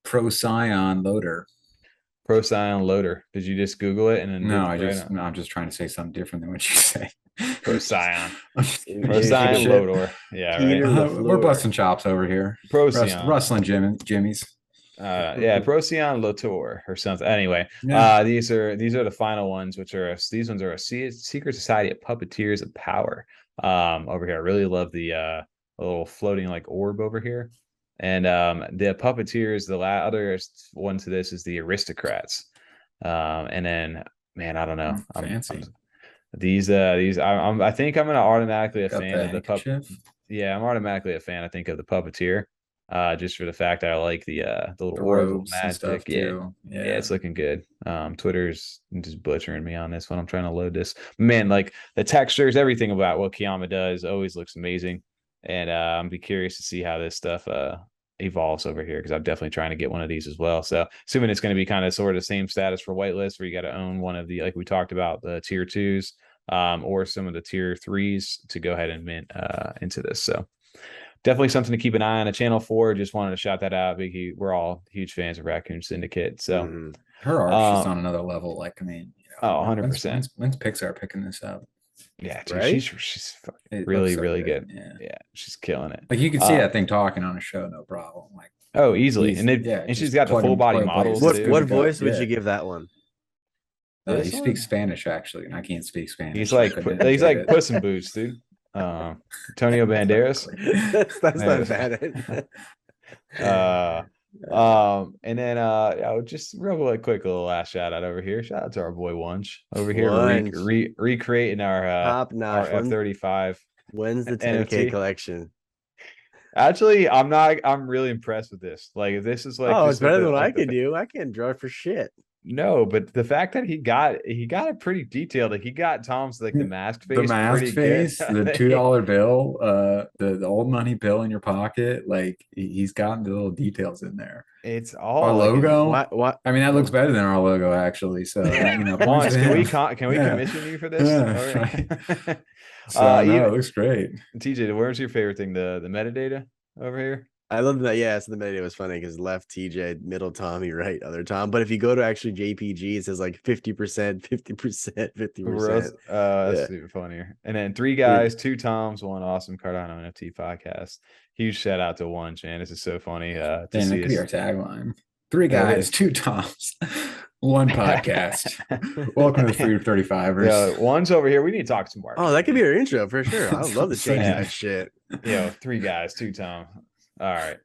Procyon Loader. Procyon Loader. Did you just Google it and then? No, I'm just trying to say something different than what you say. Procyon. Procyon Loader. Yeah, right. We're busting chops over here. Procyon. Rustling Jimmy's. Procyon Lotor or something. Anyway, these are the final ones, these ones are a secret society of puppeteers of power. Over here, I really love the little floating like orb over here, and the puppeteers. The other one to this is the aristocrats, and then I don't know, fancy. I think I'm gonna automatically a fan of the puppet. Yeah, I'm automatically a fan. I think of the puppeteer. Just for the fact that I like the little orb magic. Yeah, it's looking good. Twitter's just butchering me on this when I'm trying to load this. Man, like the textures, everything about what Kiyama does always looks amazing. And I'm be curious to see how this stuff evolves over here, because I'm definitely trying to get one of these as well. So assuming it's going to be kind of sort of the same status for whitelist, where you got to own one of the, like we talked about, the tier 2s or some of the tier 3s to go ahead and mint into this. So definitely something to keep an eye on. A channel 4, just wanted to shout that out. We're all huge fans of Raccoon Syndicate. So her art's just on another level. Like, I mean, 100%. When's Pixar picking this up? Yeah, dude, right? She's really good. Yeah, she's killing it. Like you can see that thing talking on a show, no problem. Like, easily. And she's got the full body models. What voice would you give that one? He speaks Spanish actually, and I can't speak Spanish. He's like Puss in Boots, dude. Antonio Banderas. that's not bad. And then just real quick little last shout out over here. Shout out to our boy Wonge over here, recreating our F-35. When's the 10K collection? Actually, I'm really impressed with this. Like, this is like, it's better than what I can do. I can't draw for shit. No, but the fact that he got it pretty detailed. Like he got Tom's like the mask face, The mask pretty face, good. the $2 bill, the old money bill in your pocket. Like he's gotten the little details in there. It's Our all like logo. What? I mean, that looks better than our logo actually. So yeah. you know, Once, points to can we him. can we Yeah. commission you for this? Yeah, Right. So no, Even it looks great. TJ, where's your favorite thing? The metadata over here? I love that. Yeah, so the metadata was funny because left TJ, middle Tommy, right other Tom. But if you go to actually JPG, it says like 50%, 50%, 50%. That's Yeah. super funnier. And then 3 guys, 2 Toms, 1 awesome Cardano NFT podcast. Huge shout out to Wonge, man. This is so funny to And see that could be us. our tagline: 3 guys, 2 Toms, 1 podcast. Welcome to the 335ers. Yeah, Wonge over here. We need to talk some more. Oh, that could be our intro for sure. I would love to change Yeah. that shit. 3 guys, 2 Tom. All right.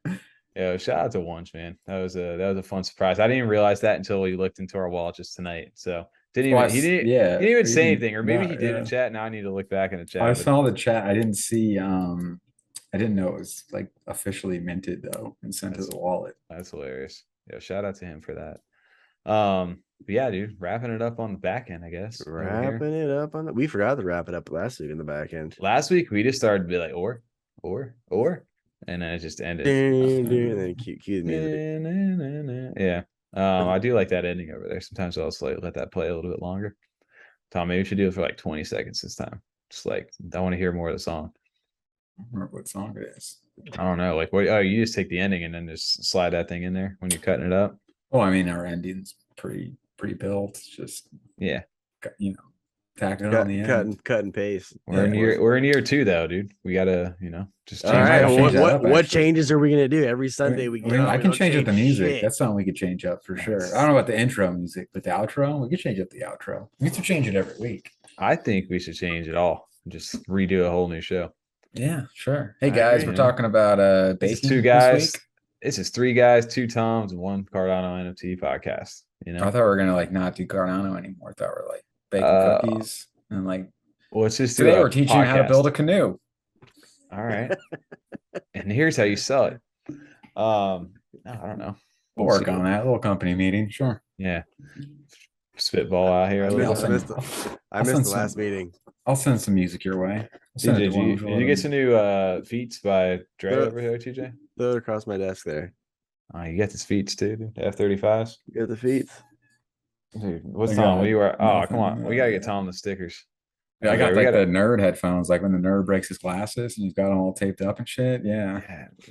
Shout out to Wonge, man. That was a fun surprise. I didn't even realize that until we looked into our wall just tonight. So he didn't even say anything, or maybe he did in chat. Now I need to look back in the chat. I saw the chat. I didn't see I didn't know it was like officially minted though and sent to the wallet. That's hilarious. Shout out to him for that. But yeah, dude, wrapping it up on the back end, I guess. Wrapping it up on we forgot to wrap it up last week in the back end. Last week we just started to be like or, and then it just ended. And then cue the music. Yeah. I do like that ending over there. Sometimes I'll just like let that play a little bit longer. Tom, maybe we should do it for like 20 seconds this time. Just like I want to hear more of the song. I don't remember what song it is. I don't know. Like what? Oh, you just take the ending and then just slide that thing in there when you're cutting it up. Well, I mean, our ending's pretty built. It's just tacked it on the end. Cut and paste. We're in year 2 though, dude. We gotta just all right. change What changes are we gonna do every Sunday? I can change up the music. Shit. That's something we could change up for sure. I don't know about the intro music, but the outro, we could change up the outro. We have to change it every week. I think we should change it all. Just redo a whole new show. Yeah, sure. Hey guys, we're talking about baking. 2 guys. This is 3 guys, 2 Toms, 1 Cardano NFT podcast. You know, I thought we were gonna like not do Cardano anymore. I thought we are like baking cookies and like. Well, it's just today we're teaching you how to build a canoe. All right, and here's how you sell it. I don't know. We'll work on that little company meeting. Sure. Yeah. Spitball out here. I missed the last meeting. I'll send some music your way. TJ, did you get some new feats by Dre over here, TJ? Throw it across my desk there. Oh, you got the feats too, dude. F-35s. You got the feats. Dude, what's Tom? What do you wear? Oh, come on. We gotta get Tom the stickers. Yeah, I got like the nerd headphones, like when the nerd breaks his glasses and he's got them all taped up and shit. Yeah.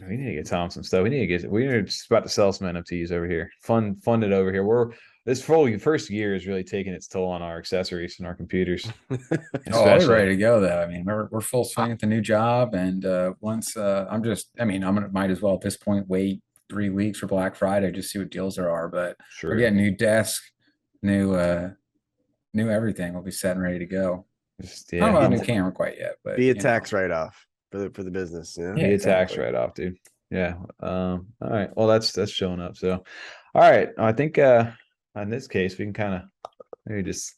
We need to get Tom some stuff. We're just about to sell some NFTs over here. Funded over here. This first year is really taking its toll on our accessories and our computers. We're ready to go though. I mean, we're full swing at the new job, and once might as well at this point wait 3 weeks for Black Friday, just see what deals there are. But we're getting new desk, new everything. We'll be set and ready to go. I don't know a new camera quite yet, but be a tax write-off for the business. Yeah, be a tax write-off, dude. Yeah. All right. Well, that's showing up. So, all right. I think in this case we can kind of maybe it's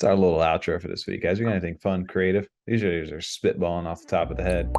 our little outro for this week, guys. We got anything fun, creative? These are spitballing off the top of the head.